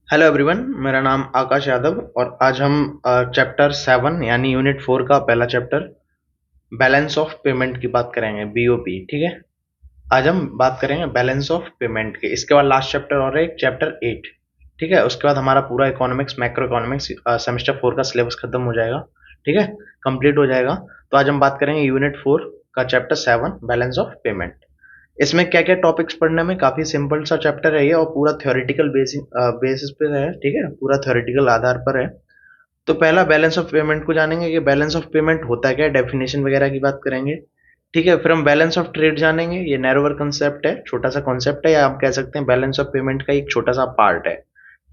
Hello everyone, मेरा नाम आकाश यादव और आज हम चैप्टर 7 यानी यूनिट 4 का पहला चैप्टर बैलेंस ऑफ पेमेंट की बात करेंगे, बीओपी। ठीक है। आज हम बात करेंगे बैलेंस ऑफ पेमेंट के। इसके बाद लास्ट चैप्टर और है एक चैप्टर 8। ठीक है। उसके बाद हमारा पूरा इकोनॉमिक्स, मैक्रो इकोनॉमिक्स सेमेस्टर 4 का सिलेबस खत्म हो जाएगा। ठीक है, कंप्लीट हो जाएगा। तो आज हम बात करेंगे यूनिट 4 का चैप्टर 7 बैलेंस ऑफ पेमेंट। इसमें क्या क्या टॉपिक्स पढ़ने में, काफी सिंपल सा चैप्टर है ये और पूरा थ्योरेटिकल बेसिस पे है। ठीक है, पूरा थ्योरेटिकल आधार पर है। तो पहला बैलेंस ऑफ पेमेंट को जानेंगे कि बैलेंस ऑफ पेमेंट होता क्या है, डेफिनेशन वगैरह की बात करेंगे। ठीक है, फिर हम बैलेंस ऑफ ट्रेड जानेंगे। ये नैरोवर कंसेप्ट है, छोटा सा कॉन्सेप्ट है, या आप कह सकते हैं बैलेंस ऑफ पेमेंट का एक छोटा सा पार्ट है।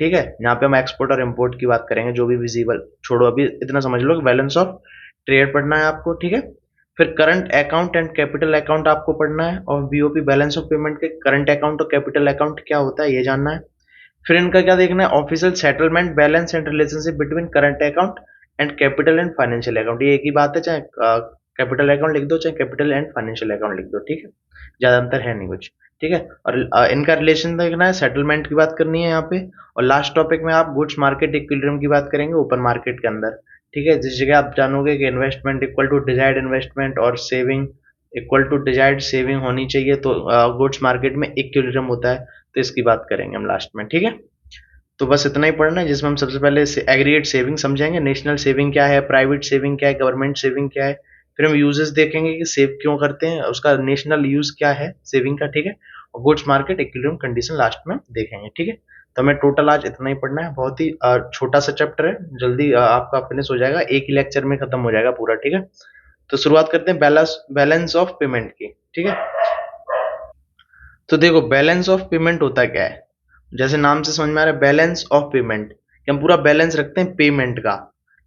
ठीक है, यहाँ पे हम एक्सपोर्ट और इम्पोर्ट की बात करेंगे, जो भी विजिबल, छोड़ो अभी इतना समझ लो कि बैलेंस ऑफ ट्रेड पढ़ना है आपको। ठीक है, फिर current account and capital account आपको पढ़ना है, और बीओपी बैलेंस ऑफ पेमेंट के करंट अकाउंट और कैपिटल अकाउंट क्या होता है ये जानना है। फिर इनका क्या देखना है, official settlement balance and relationship between current account and capital and financial account. ये एक ही बात है, चाहे कैपिटल अकाउंट लिख दो चाहे कैपिटल एंड फाइनेंशियल अकाउंट लिख दो। ठीक है, ज्यादा अंतर है नहीं कुछ। ठीक है, और इनका रिलेशन देखना है, सेटलमेंट की बात करनी है यहाँ पे। और लास्ट टॉपिक में आप गुड्स मार्केट इक्विलिब्रियम की बात करेंगे ओपन मार्केट के अंदर। ठीक है, जिस जगह आप जानोगे कि investment equal to desired investment और saving equal to desired saving होनी चाहिए, तो गुड्स मार्केट में इक्विलिब्रियम होता है। तो इसकी बात करेंगे हम लास्ट में। ठीक है, तो बस इतना ही पढ़ना है, जिसमें हम सबसे पहले एग्रीगेट सेविंग समझेंगे, नेशनल सेविंग क्या है, प्राइवेट सेविंग क्या है, गवर्नमेंट सेविंग क्या है। फिर हम यूजेस देखेंगे कि सेव क्यों करते हैं, उसका नेशनल यूज क्या है सेविंग का। ठीक है, और goods market equilibrium condition last में देखेंगे। ठीक है, तो हमें टोटल आज इतना ही पढ़ना है। बहुत ही छोटा सा चैप्टर है, जल्दी आपका फिनिश हो जाएगा, एक ही लेक्चर में खत्म हो जाएगा पूरा। ठीक है, तो शुरुआत करते हैं बैलेंस ऑफ पेमेंट की। ठीक है, तो देखो बैलेंस ऑफ पेमेंट होता क्या है। जैसे नाम से समझ में आ रहा है, बैलेंस ऑफ पेमेंट कि हम पूरा बैलेंस रखते हैं पेमेंट का।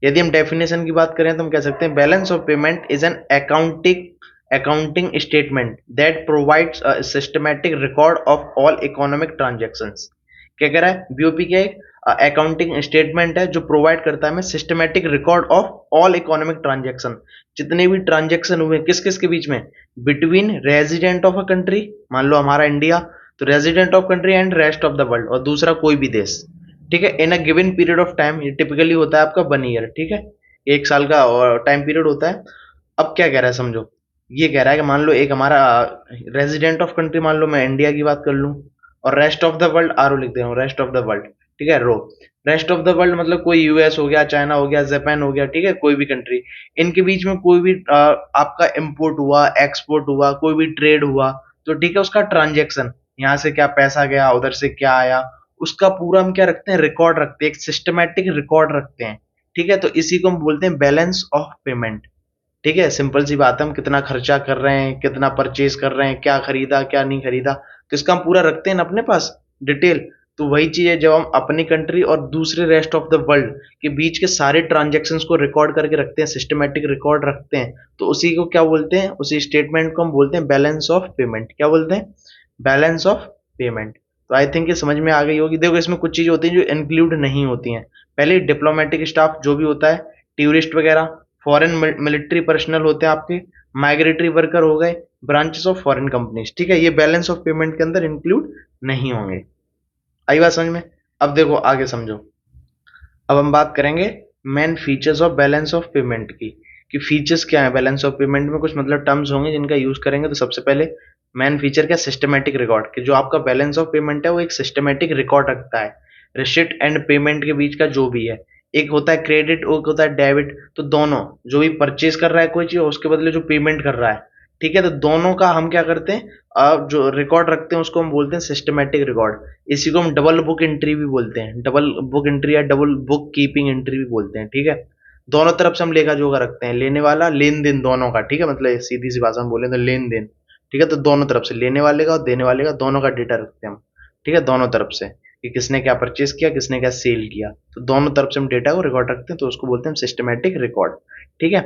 यदि हम डेफिनेशन की बात करें तो हम कह सकते हैं balance of payment is an accounting statement that provides a systematic record of all economic transactions. क्या कह रहा है, बीओपी क्या है, अकाउंटिंग स्टेटमेंट है जो प्रोवाइड करता है हमें systematic record of all economic transaction. जितने भी ट्रांजैक्शन हुए किस किस के बीच में, between resident of a country, मान लो हमारा इंडिया, तो resident of country and rest of the world, और दूसरा कोई भी देश। ठीक है, in a given period of time, ये टिपिकली होता है आपका 1 ईयर। ठीक है, एक साल का टाइम पीरियड होता है। अब क्या कह रहा है समझो, ये कह रहा है कि मान लो एक हमारा रेजिडेंट ऑफ कंट्री, मान लो मैं इंडिया की बात कर लूं, और rest of the world or लिख दे रहा हूँ, रेस्ट ऑफ द वर्ल्ड। ठीक है, रो, रेस्ट ऑफ द वर्ल्ड मतलब कोई यूएस हो गया, चाइना हो गया, जापान हो गया। ठीक है, कोई भी कंट्री, इनके बीच में कोई भी आपका इंपोर्ट हुआ, एक्सपोर्ट हुआ, कोई भी ट्रेड हुआ, तो ठीक है, उसका ट्रांजेक्शन, यहाँ से क्या पैसा गया, उधर से क्या आया, उसका पूरा हम क्या रखते हैं, रिकॉर्ड रखते हैं, एक सिस्टमैटिक रिकॉर्ड रखते हैं। ठीक है, तो इसी को हम बोलते हैं बैलेंस ऑफ पेमेंट। ठीक है, सिंपल सी बात है, हम कितना खर्चा कर रहे हैं, कितना परचेज कर रहे हैं, क्या खरीदा क्या नहीं खरीदा, तो इसका हम पूरा रखते हैं ना अपने पास डिटेल। तो वही चीज है, जब हम अपनी कंट्री और दूसरे रेस्ट ऑफ द वर्ल्ड के बीच के सारे ट्रांजेक्शन्स को रिकॉर्ड करके रखते हैं, सिस्टमेटिक रिकॉर्ड रखते हैं, तो उसी को क्या बोलते हैं, उसी स्टेटमेंट को हम बोलते हैं बैलेंस ऑफ पेमेंट। क्या बोलते हैं, बैलेंस ऑफ पेमेंट। तो आई थिंक ये समझ में आ गई होगी। देखो इसमें कुछ चीजें होती हैं जो इंक्लूड नहीं होती हैं। पहले डिप्लोमेटिक स्टाफ जो भी होता है, टूरिस्ट वगैरह, फॉरेन मिलिट्री पर्सनल होते हैं आपके, माइग्रेटरी वर्कर हो गए, ब्रांचेस ऑफ फॉरेन कंपनीज। ठीक है, ये बैलेंस ऑफ पेमेंट के अंदर इंक्लूड नहीं होंगे। आई बात समझ में। अब देखो आगे समझो। अब हम बात करेंगे main features of balance of payment की, कि फीचर्स क्या है बैलेंस ऑफ पेमेंट में। कुछ मतलब टर्म्स होंगे जिनका यूज करेंगे। तो सबसे पहले मेन फीचर क्या, सिस्टमेटिक रिकॉर्ड, कि जो आपका बैलेंस ऑफ पेमेंट है वो एक सिस्टमेटिक रिकॉर्ड रखता है रिसिप्ट एंड पेमेंट के बीच का जो भी है। एक होता है क्रेडिट, एक होता है डेबिट, तो दोनों, जो भी परचेज कर रहा है कोई चीज, उसके बदले जो पेमेंट कर रहा है, ठीक है, तो दोनों का हम क्या करते हैं, जो रिकॉर्ड रखते हैं उसको हम बोलते हैं सिस्टमेटिक रिकॉर्ड। इसी को हम डबल बुक एंट्री भी बोलते हैं, डबल बुक एंट्री या डबल बुक कीपिंग एंट्री भी बोलते हैं। ठीक है, दोनों तरफ से हम लेखा जोखा रखते हैं, लेने वाला लेन देन दोनों का। ठीक है, मतलब सीधी सी भाषा में बोले तो लेन देन। ठीक है, तो दोनों तरफ से, लेने वाले का और देने वाले का, दोनों का डेटा रखते हैं हम। ठीक है, दोनों तरफ से, कि किसने क्या परचेज किया, किसने क्या सेल किया, तो दोनों तरफ से हम डेटा को रिकॉर्ड रखते हैं, तो उसको बोलते हैं सिस्टमेटिक रिकॉर्ड। ठीक है,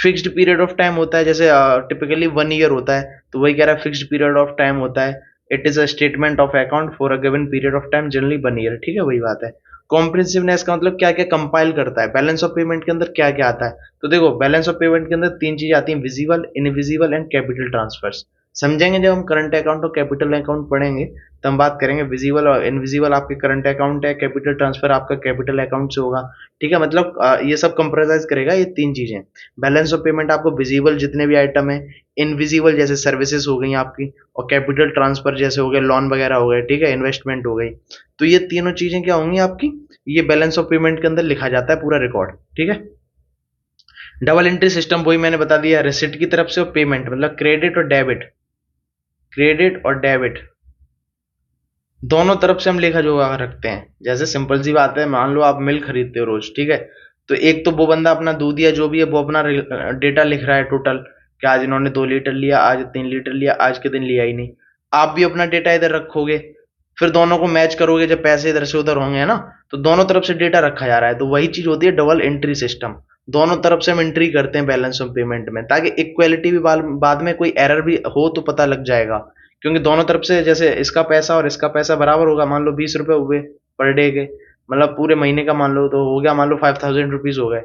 फिक्स्ड पीरियड ऑफ टाइम होता है, जैसे टिपिकली 1 ईयर होता है, तो वही कह रहा है फिक्स्ड पीरियड ऑफ टाइम होता है। It is a statement of account for a given period of time, generally 1 year. ठीक है, वही बात है। कॉम्प्रिहेंसिवनेस का मतलब क्या क्या कंपाइल करता है, बैलेंस ऑफ पेमेंट के अंदर क्या क्या आता है। तो देखो बैलेंस ऑफ पेमेंट के अंदर तीन चीजें आती हैं, visible, invisible and capital transfers. समझेंगे जब हम करंट अकाउंट और कैपिटल अकाउंट पढ़ेंगे, तो हम बात करेंगे विजिबल और इनविजिबल आपके करंट अकाउंट है, कैपिटल ट्रांसफर आपका कैपिटल अकाउंट से होगा। ठीक है, मतलब ये सब कंप्रोमाइज करेगा ये तीन चीजें। बैलेंस ऑफ पेमेंट आपको विजिबल जितने भी आइटम है, इनविजिबल जैसे सर्विसेज हो गई आपकी, और कैपिटल ट्रांसफर जैसे हो गए, लोन वगैरह हो गए, ठीक है, इन्वेस्टमेंट हो गई। तो ये तीनों चीजें क्या होंगी आपकी, ये बैलेंस ऑफ पेमेंट के अंदर लिखा जाता है पूरा रिकॉर्ड। ठीक है, डबल एंट्री सिस्टम वही मैंने बता दिया, रिसिप्ट की तरफ से और पेमेंट मतलब क्रेडिट और डेबिट, क्रेडिट और डेबिट दोनों तरफ से हम लेखा जोखा रखते हैं। जैसे सिंपल सी बात है, मान लो आप मिल्क खरीदते हो रोज, ठीक है, तो एक तो वो बंदा अपना दूध या जो भी है वो अपना डेटा लिख रहा है टोटल, कि आज इन्होंने 2 लीटर लिया, आज 3 लीटर लिया, आज के दिन लिया ही नहीं। आप भी अपना डेटा इधर रखोगे, फिर दोनों को मैच करोगे जब पैसे इधर से उधर होंगे, है ना, तो दोनों तरफ से डेटा रखा जा रहा है। तो वही चीज होती है डबल एंट्री सिस्टम। दोनों तरफ से हम एंट्री करते हैं बैलेंस ऑफ पेमेंट में, ताकि इक्वालिटी भी बाद में कोई एरर भी हो तो पता लग जाएगा। क्योंकि दोनों तरफ से जैसे इसका पैसा और इसका पैसा बराबर होगा, मान लो 20 रुपए हुए पर डे के, मतलब पूरे महीने का मान लो, तो हो गया मान लो 5000 रुपीज हो गए,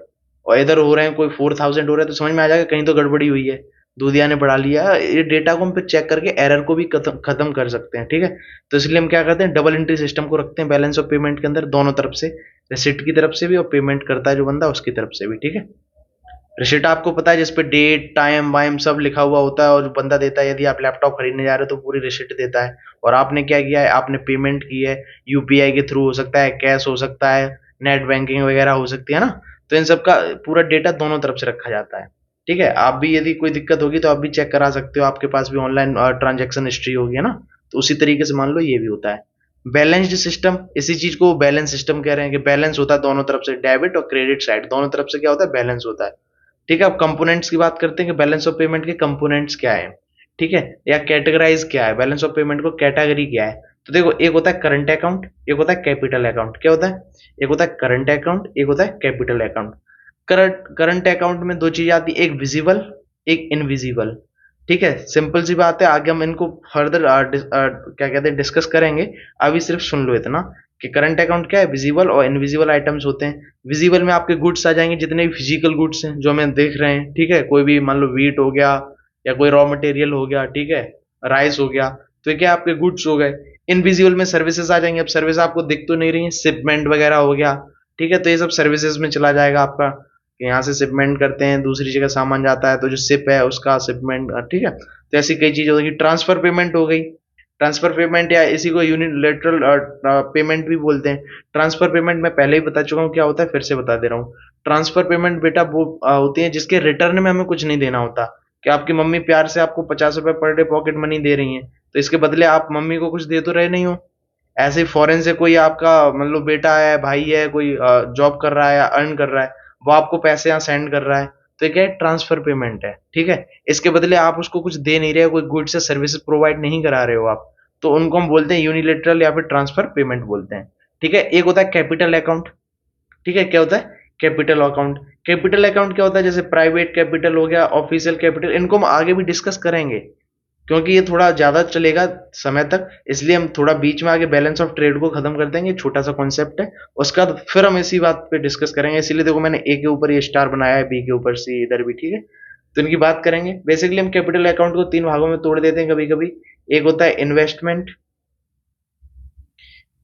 और इधर हो रहे हैं कोई 4000 हो रहे हैं, तो समझ में आ जाएगा कहीं तो गड़बड़ी हुई है, दूधिया ने बढ़ा लिया। ये डेटा को हम फिर चेक करके एरर को भी खत्म कर सकते हैं। ठीक है, तो इसलिए हम क्या करते हैं, डबल एंट्री सिस्टम को रखते हैं बैलेंस ऑफ पेमेंट के अंदर, दोनों तरफ से, रिसिप्ट की तरफ से भी और पेमेंट करता है जो बंदा उसकी तरफ से भी। ठीक है, रिसिप्ट आपको पता है जिसपे डेट टाइम वाइम सब लिखा हुआ होता है, और जो बंदा देता है, यदि आप लैपटॉप खरीदने जा रहे हो तो पूरी रिसिप्ट देता है, और आपने क्या किया है, आपने पेमेंट की है, यूपीआई के थ्रू हो सकता है, कैश हो सकता है, नेट बैंकिंग वगैरह हो सकती है ना। तो इन सब का पूरा डेटा दोनों तरफ से रखा जाता है। ठीक है, आप भी यदि कोई दिक्कत होगी तो आप भी चेक करा सकते हो, आपके पास भी ऑनलाइन ट्रांजेक्शन हिस्ट्री होगी, है ना। तो उसी तरीके से मान लो ये भी होता है बैलेंस्ड सिस्टम। इसी चीज को बैलेंस सिस्टम कह रहे हैं, कि बैलेंस होता है दोनों तरफ से, डेबिट और क्रेडिट साइड दोनों तरफ से क्या होता है, बैलेंस होता है। ठीक है, अब कंपोनेंट्स की बात करते हैं कि बैलेंस ऑफ पेमेंट के कंपोनेंट्स क्या है। ठीक है, या कैटेगराइज क्या है, बैलेंस ऑफ पेमेंट को कैटेगरी क्या है। तो देखो, एक होता है करंट अकाउंट, एक होता है कैपिटल अकाउंट। क्या होता है, एक होता है करंट अकाउंट, एक होता है कैपिटल अकाउंट। करंट अकाउंट में दो चीज आती है, एक विजिबल, एक इनविजिबल। ठीक है, सिंपल सी बात है, आगे हम इनको फर्दर क्या कहते हैं डिस्कस करेंगे। अभी सिर्फ सुन लो इतना कि करंट अकाउंट क्या है, विजिबल और इनविजिबल आइटम्स होते हैं। विजिबल में आपके गुड्स आ जाएंगे, जितने भी फिजिकल गुड्स हैं जो हमें देख रहे हैं। ठीक है, कोई भी मान लो वीट हो गया, या कोई रॉ मटेरियल हो गया, ठीक है, राइस हो गया, तो ये क्या आपके गुड्स हो गए। इनविजिबल में सर्विसेज आ जाएंगे। अब सर्विस आपको दिख तो नहीं रही है, शिपमेंट वगैरह हो गया, ठीक है, तो ये सब सर्विसेज में चला जाएगा आपका, कि यहाँ से शिपमेंट करते हैं, दूसरी जगह सामान जाता है, तो जो शिप है उसका शिपमेंट। ठीक है, तो ऐसी कई चीजें होगी। ट्रांसफर पेमेंट हो गई, ट्रांसफर पेमेंट या इसी को यूनिलेटरल पेमेंट भी बोलते हैं। ट्रांसफर पेमेंट मैं पहले ही बता चुका हूँ क्या होता है, फिर से बता दे रहा हूँ। ट्रांसफर पेमेंट बेटा वो होती है जिसके रिटर्न में हमें कुछ नहीं देना होता, कि आपकी मम्मी प्यार से आपको 50 रुपए पर डे पॉकेट मनी दे रही है, तो इसके बदले आप मम्मी को कुछ दे तो रहे नहीं हो। ऐसे ही फॉरेन से कोई आपका मतलब बेटा है, भाई है, कोई जॉब कर रहा है या अर्न कर रहा है, वो आपको पैसे यहाँ सेंड कर रहा है, तो ये क्या है, ट्रांसफर पेमेंट है। ठीक है, इसके बदले आप उसको कुछ दे नहीं रहे हो, कोई गुड्स या सर्विसेज प्रोवाइड नहीं करा रहे हो आप, तो उनको हम बोलते हैं यूनिलेटरल या फिर ट्रांसफर पेमेंट बोलते हैं। ठीक है, एक होता है कैपिटल अकाउंट। ठीक है, क्या होता है, कैपिटल अकाउंट। कैपिटल अकाउंट क्या होता है, जैसे प्राइवेट कैपिटल हो गया, ऑफिशियल कैपिटल, इनको हम आगे भी डिस्कस करेंगे, क्योंकि ये थोड़ा ज्यादा चलेगा समय तक, इसलिए हम थोड़ा बीच में आगे बैलेंस ऑफ ट्रेड को खत्म कर देंगे, छोटा सा कॉन्सेप्ट है, उसका बाद फिर हम इसी बात पे डिस्कस करेंगे। इसीलिए देखो मैंने ए के ऊपर ये स्टार बनाया है, बी के ऊपर सी इधर भी। ठीक है, तो इनकी बात करेंगे। बेसिकली हम कैपिटल अकाउंट को तीन भागों में तोड़ देते हैं कभी कभी। एक होता है इन्वेस्टमेंट,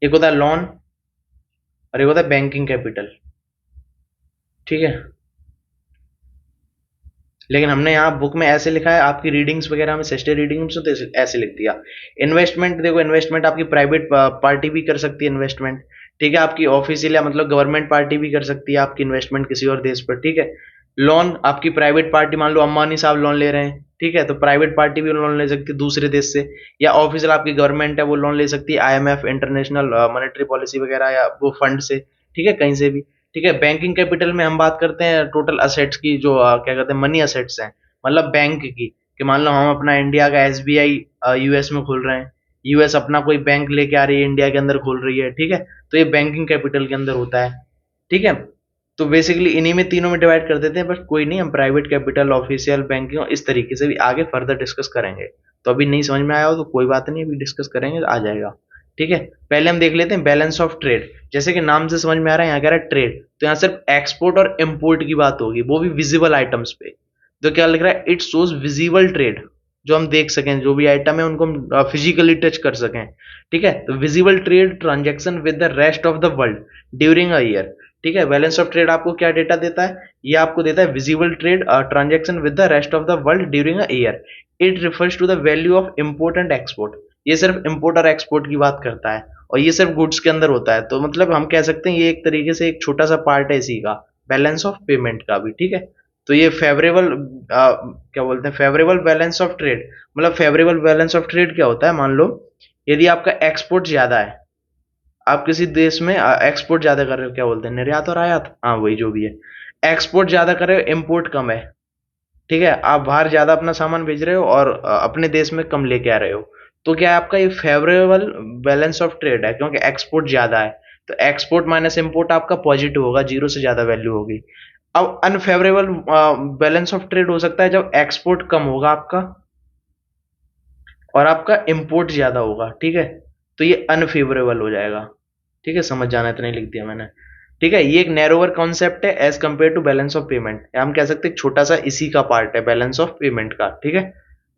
एक होता है लोन, और एक होता है बैंकिंग कैपिटल। ठीक है, लेकिन हमने यहाँ बुक में ऐसे लिखा है, आपकी रीडिंग्स वगैरह में सेस्टे रीडिंग्स में तो ऐसे लिख दिया। इन्वेस्टमेंट देखो, इन्वेस्टमेंट आपकी प्राइवेट पार्टी भी कर सकती है इन्वेस्टमेंट। ठीक है, आपकी ऑफिशियल या मतलब गवर्नमेंट पार्टी भी कर सकती है आपकी इन्वेस्टमेंट किसी और देश पर। ठीक है, लोन आपकी प्राइवेट पार्टी, मान लो अंबानी साहब लोन ले रहे हैं, ठीक है, तो प्राइवेट पार्टी भी लोन ले सकती है दूसरे देश से, या ऑफिशियल आपकी गवर्नमेंट है वो लोन ले सकती है आईएमएफ, इंटरनेशनल मॉनेटरी पॉलिसी वगैरह, या वो फंड से। ठीक है, कहीं से भी। ठीक है, बैंकिंग कैपिटल में हम बात करते हैं टोटल असेट्स की, जो क्या कहते हैं मनी असेट्स हैं, मतलब बैंक की, कि मान लो हम अपना इंडिया का एसबीआई यूएस में खोल रहे हैं, यूएस अपना कोई बैंक लेके आ रही है, इंडिया के अंदर खोल रही है। ठीक है, तो ये बैंकिंग कैपिटल के अंदर होता है। ठीक है, तो बेसिकली इन्हीं में तीनों में डिवाइड कर देते हैं, बस कोई नहीं, हम प्राइवेट कैपिटल, ऑफिशियल, बैंकिंग, इस तरीके से भी आगे फर्दर डिस्कस करेंगे। तो अभी नहीं समझ में आया हो तो कोई बात नहीं, अभी डिस्कस करेंगे, आ जाएगा। ठीक है, पहले हम देख लेते हैं बैलेंस ऑफ ट्रेड। जैसे कि नाम से समझ में आ रहा है, यहाँ कह रहा है ट्रेड, तो यहाँ सिर्फ एक्सपोर्ट और इम्पोर्ट की बात होगी, वो भी विजिबल आइटम्स पे। तो क्या लिख रहा है, इट शोज विजिबल ट्रेड, जो हम देख सकें, जो भी आइटम है उनको हम फिजिकली टच कर सकें, ठीक है। तो visible trade transaction with the rest of the world during a year, ठीक है। बैलेंस ऑफ ट्रेड आपको क्या डेटा देता है, ये आपको देता है visible trade transaction with the rest of the world during a year. It refers to the value of import and export, ये सिर्फ इम्पोर्ट और एक्सपोर्ट की बात करता है, और ये सिर्फ गुड्स के अंदर होता है। तो मतलब हम कह सकते हैं ये एक तरीके से एक छोटा सा पार्ट है इसी का, बैलेंस ऑफ पेमेंट का भी, ठीक है। तो ये फेवरेबल क्या बोलते हैं, फेवरेबल बैलेंस ऑफ ट्रेड, मतलब फेवरेबल बैलेंस ऑफ ट्रेड क्या होता है, मान लो यदि आपका एक्सपोर्ट ज्यादा है, आप किसी देश में एक्सपोर्ट ज्यादा कर रहे हो, क्या बोलते हैं, निर्यात और आयात, हाँ वही जो भी है, एक्सपोर्ट ज्यादा कर रहे हो, इम्पोर्ट कम है, ठीक है। आप बाहर ज्यादा अपना सामान भेज रहे हो और अपने देश में कम लेके आ रहे हो, तो क्या है आपका ये फेवरेबल बैलेंस ऑफ ट्रेड है, क्योंकि एक्सपोर्ट ज्यादा है। तो एक्सपोर्ट माइनस इंपोर्ट आपका पॉजिटिव होगा, जीरो से ज्यादा वैल्यू होगी। अब अनफेवरेबल बैलेंस ऑफ ट्रेड हो सकता है जब एक्सपोर्ट कम होगा आपका और आपका इंपोर्ट ज्यादा होगा, ठीक है। तो ये अनफेवरेबल हो जाएगा, ठीक है। समझ जाना, इतना ही लिख दिया मैंने, ठीक है। ये एक नैरोवर कॉन्सेप्ट है as compare to balance of payment, हम कह सकते हैं छोटा सा इसी का पार्ट है बैलेंस ऑफ पेमेंट का, ठीक है।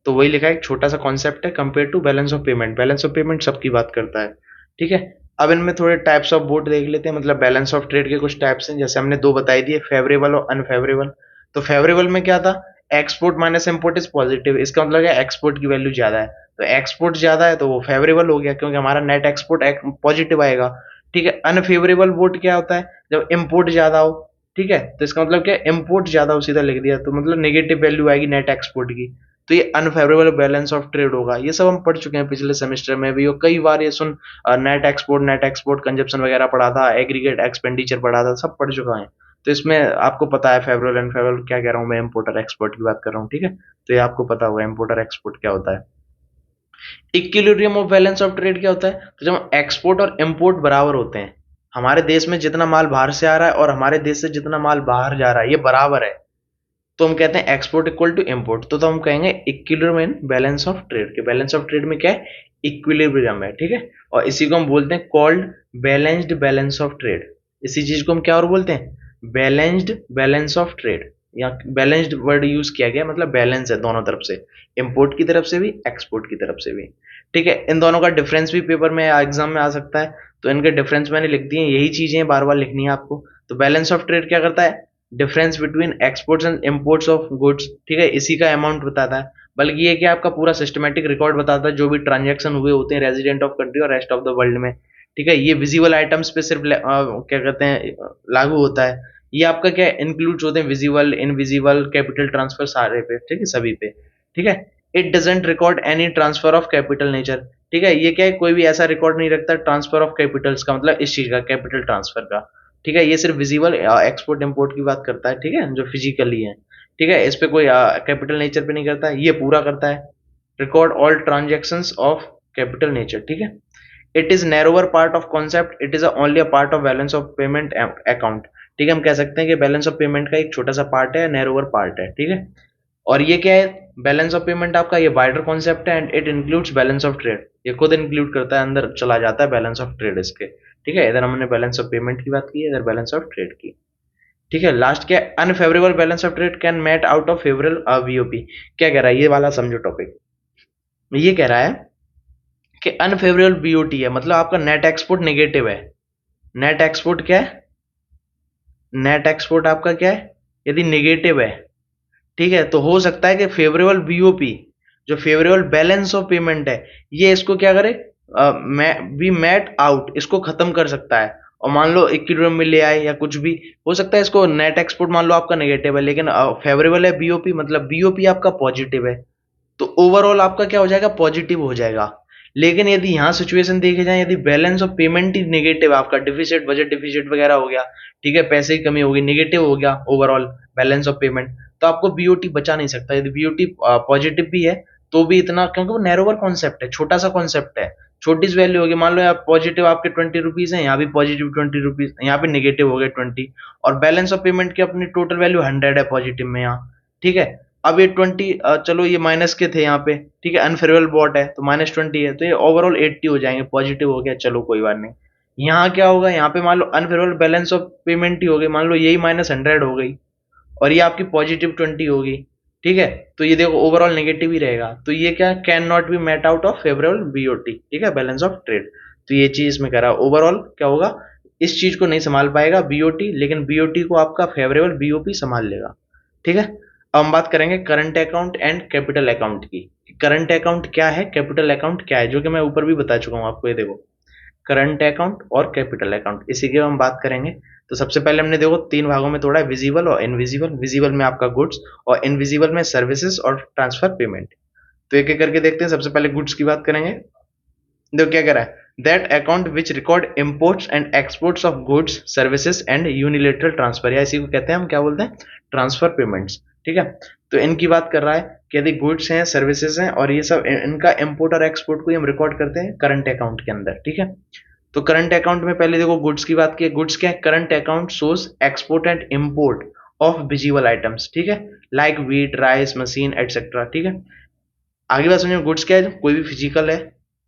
तो वही लिखा है, एक छोटा सा कॉन्सेप्ट है compare to balance of payment, balance of payment सबकी बात करता है, ठीक है। अब इनमें थोड़े टाइप्स ऑफ बोट देख लेते हैं, मतलब बैलेंस ऑफ ट्रेड के कुछ टाइप्स हैं, जैसे हमने दो बताई दिए, फेवरेबल और अनफेवरेबल। तो फेवरेबल में क्या था, export minus import is positive, इसका मतलब है एक्सपोर्ट की वैल्यू ज्यादा है, तो एक्सपोर्ट ज्यादा है तो वो फेवरेबल हो गया, क्योंकि हमारा नेट एक्सपोर्ट पॉजिटिव आएगा, ठीक है। अनफेवरेबल बोट क्या होता है, जब इंपोर्ट ज्यादा हो, ठीक है, तो इसका मतलब क्या, इंपोर्ट ज्यादा हो, सीधा लिख दिया, तो मतलब नेगेटिव वैल्यू आएगी नेट एक्सपोर्ट की, तो ये अनफेवरेबल बैलेंस ऑफ ट्रेड होगा। ये सब हम पढ़ चुके हैं पिछले सेमेस्टर में भी, और कई बार ये सुन, नेट एक्सपोर्ट कंजप्शन वगैरह पढ़ा था, एग्रीगेट एक्सपेंडिचर पढ़ा था, सब पढ़ चुका है। तो इसमें आपको पता है फेवरेबल अनफेवरेबल क्या कह रहा हूँ मैं, इम्पोर्ट और एक्सपोर्ट की बात कर रहा हूँ, ठीक है। तो ये आपको पता होगा इम्पोर्ट और एक्सपोर्ट क्या होता है। Equilibrium of balance of trade क्या होता है, तो जब एक्सपोर्ट और इंपोर्ट बराबर होते हैं, हमारे देश में जितना माल बाहर से आ रहा है और हमारे देश से जितना माल बाहर जा रहा है ये बराबर है, तो हम कहते हैं एक्सपोर्ट इक्वल टू इंपोर्ट, तो हम कहेंगे equilibrium in balance of trade के, बैलेंस ऑफ ट्रेड में क्या है, इक्विलिब्रियम है, ठीक है। और इसी को हम बोलते हैं called balanced balance of trade, इसी चीज को हम क्या और बोलते हैं, बैलेंस्ड बैलेंस ऑफ ट्रेड, या बैलेंस्ड वर्ड यूज किया गया, मतलब बैलेंस है दोनों तरफ से, इंपोर्ट की तरफ से भी एक्सपोर्ट की तरफ से भी, ठीक है। इन दोनों का डिफरेंस भी पेपर में एग्जाम में आ सकता है, तो इनके डिफरेंस मैंने लिख दिए, यही चीजें बार बार लिखनी है आपको। तो बैलेंस ऑफ ट्रेड क्या करता है, difference between exports and imports of goods, ठीक है, इसी का अमाउंट बताता है, बल्कि ये कि आपका पूरा सिस्टमेटिक रिकॉर्ड बताता है जो भी ट्रांजेक्शन हुए होते हैं रेजिडेंट ऑफ कंट्री और रेस्ट ऑफ द वर्ल्ड में, ठीक है। ये विजिबल आइटम्स पे सिर्फ क्या कहते हैं लागू होता है, ये आपका क्या इंक्लूड होते हैं विजिबल इनविजिबल कैपिटल ट्रांसफर सारे पे, ठीक है, सभी पे, ठीक है। It doesn't record any transfer of capital nature, ठीक है, ये क्या है, कोई भी ऐसा रिकॉर्ड नहीं रखता ट्रांसफर ऑफ कैपिटल्स का, मतलब इस चीज का कैपिटल ट्रांसफर का, ठीक है। ये सिर्फ विजिबल एक्सपोर्ट इंपोर्ट की बात करता है, ठीक है, जो फिजिकली है, ठीक है, इस पे कोई कैपिटल नेचर पे नहीं करता, ये पूरा करता है, record all transactions of capital nature, ठीक है। It is narrower part of concept, it is only a part of balance of payment account, ठीक है। हम कह सकते हैं कि बैलेंस ऑफ पेमेंट का एक छोटा सा पार्ट है, नैरोवर पार्ट है, ठीक है। और ये क्या है, बैलेंस ऑफ पेमेंट आपका ये वाइडर कॉन्सेप्ट है, and it includes balance of trade, ये खुद इंक्लूड करता है, अंदर चला जाता है बैलेंस ऑफ ट्रेड इसके, ठीक है। इधर हमने बैलेंस ऑफ पेमेंट की बात की, इधर बैलेंस ऑफ ट्रेड की, ठीक है। लास्ट क्या है, unfavourable balance of trade can met out of favourable BOP, क्या कह रहा है ये वाला समझो टॉपिक, ये कह रहा है कि अनफेवरेबल बीओटी है, मतलब आपका नेट एक्सपोर्ट नेगेटिव है, नेट एक्सपोर्ट क्या है, नेट एक्सपोर्ट आपका क्या है, यदि नेगेटिव है, ठीक है, तो हो सकता है कि फेवरेबल बीओपी, जो फेवरेबल बैलेंस ऑफ पेमेंट है, ये इसको क्या करे, बी मैट आउट, इसको खत्म कर सकता है, और मान लो इक्विलिब्रियम में ले आए या कुछ भी हो सकता है, इसको नेट एक्सपोर्ट मान लो आपका नेगेटिव है लेकिन फेवरेबल है बीओपी, मतलब बीओपी आपका पॉजिटिव है, तो ओवरऑल आपका क्या हो जाएगा, पॉजिटिव हो जाएगा। लेकिन यदि यहाँ सिचुएशन देखे जाए, यदि balance of payment he negative है, आपका डिफिसिट बजट डिफिसिट वगैरह हो गया, ठीक है, पैसे की कमी होगी, नेगेटिव हो गया ओवरऑल बैलेंस ऑफ पेमेंट, तो आपको बीओटी बचा नहीं सकता। यदि बीओटी पॉजिटिव भी है तो भी इतना, क्योंकि वो नैरोवर कॉन्सेप्ट है, छोटा सा कॉन्सेप्ट है, छोटी सी वैल्यू होगी, मान लो आप पॉजिटिव आपके 20 रुपीज है, यहाँ भी पॉजिटिव 20 रुपीज, यहाँ पे नेगेटिव हो गए 20, और बैलेंस ऑफ पेमेंट की अपनी टोटल वैल्यू 100 है पॉजिटिव में यहाँ, ठीक है। अब ये 20 चलो ये माइनस के थे यहाँ पे, ठीक है, अनफेवरेबल बॉट है तो -20 है, तो ये ओवरऑल 80 हो जाएंगे, पॉजिटिव हो गया, चलो कोई बात नहीं। यहाँ क्या होगा, यहाँ पे मान लो अनफेवरेबल बैलेंस ऑफ पेमेंट ही हो गई, मान लो यही -100 हो गई, और ये आपकी +20 होगी, ठीक है। तो ये देखो ओवरऑल नेगेटिव ही रहेगा, तो ये क्या can not be met out of favourable BOT, ठीक है, बैलेंस ऑफ ट्रेड। तो ये चीज इसमें कह रहा है ओवरऑल क्या होगा, इस चीज को नहीं संभाल पाएगा बीओटी, लेकिन बीओटी को आपका फेवरेबल बीओपी संभाल लेगा। ठीक है। अब हम बात करेंगे current account and capital account की। करंट अकाउंट क्या है, कैपिटल अकाउंट क्या है, जो कि मैं ऊपर भी बता चुका हूं आपको। ये देखो करंट अकाउंट और कैपिटल अकाउंट, इसी की हम बात करेंगे। तो सबसे पहले हमने देखो तीन भागों में तोड़ा है, विजिबल और इनविजिबल। विजिबल में आपका गुड्स और इनविजिबल में सर्विसेज और ट्रांसफर पेमेंट। तो एक एक करके देखते हैं। सबसे पहले गुड्स की बात करेंगे। देखो क्या कह रहा है, that account which record imports and exports of goods services and unilateral transfer, या इसी को कहते हैं हम क्या बोलते हैं, ट्रांसफर पेमेंट्स। ठीक है। तो इनकी बात कर रहा है कि यदि गुड्स हैं सर्विसेज हैं और ये सब इनका इम्पोर्ट और एक्सपोर्ट को हम रिकॉर्ड करते हैं करंट अकाउंट के अंदर। ठीक है। तो करंट अकाउंट में पहले देखो गुड्स की बात की। गुड्स क्या है, current account shows export and import of visible items, ठीक है, like wheat rice machine etcetera. ठीक है। आगे बात समझो, गुड्स क्या है, कोई भी फिजिकल है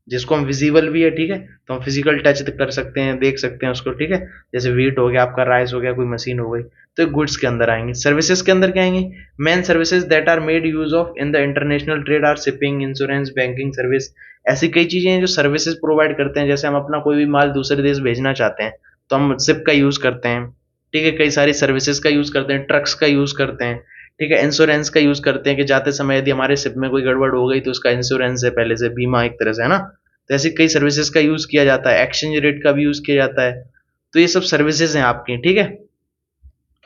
जिसको हम विजिबल भी है, ठीक है, तो हम फिजिकल टच कर सकते हैं, देख सकते हैं उसको। ठीक है। जैसे व्हीट हो गया आपका, राइस हो गया, कोई मशीन हो गई, तो गुड्स के अंदर आएंगे। सर्विसेज के अंदर क्या आएंगे, main services that are made use of in the international trade or shipping insurance banking service. ऐसी कई चीजें हैं जो सर्विसेज प्रोवाइड करते हैं। जैसे हम अपना कोई भी माल दूसरे देश भेजना चाहते हैं तो हम शिप का यूज करते हैं। ठीक है। कई सारी सर्विसेज का यूज करते हैं, ट्रक्स का यूज करते हैं। ठीक है। इंश्योरेंस का यूज करते हैं कि जाते समय यदि हमारे शिप में कोई गड़बड़ हो गई तो उसका इंश्योरेंस है पहले से, बीमा एक तरह से, है ना। तो ऐसी कई सर्विसेज का यूज किया जाता है, एक्सचेंज रेट का भी यूज किया जाता है। तो ये सब सर्विसेज हैं आपकी। ठीक है।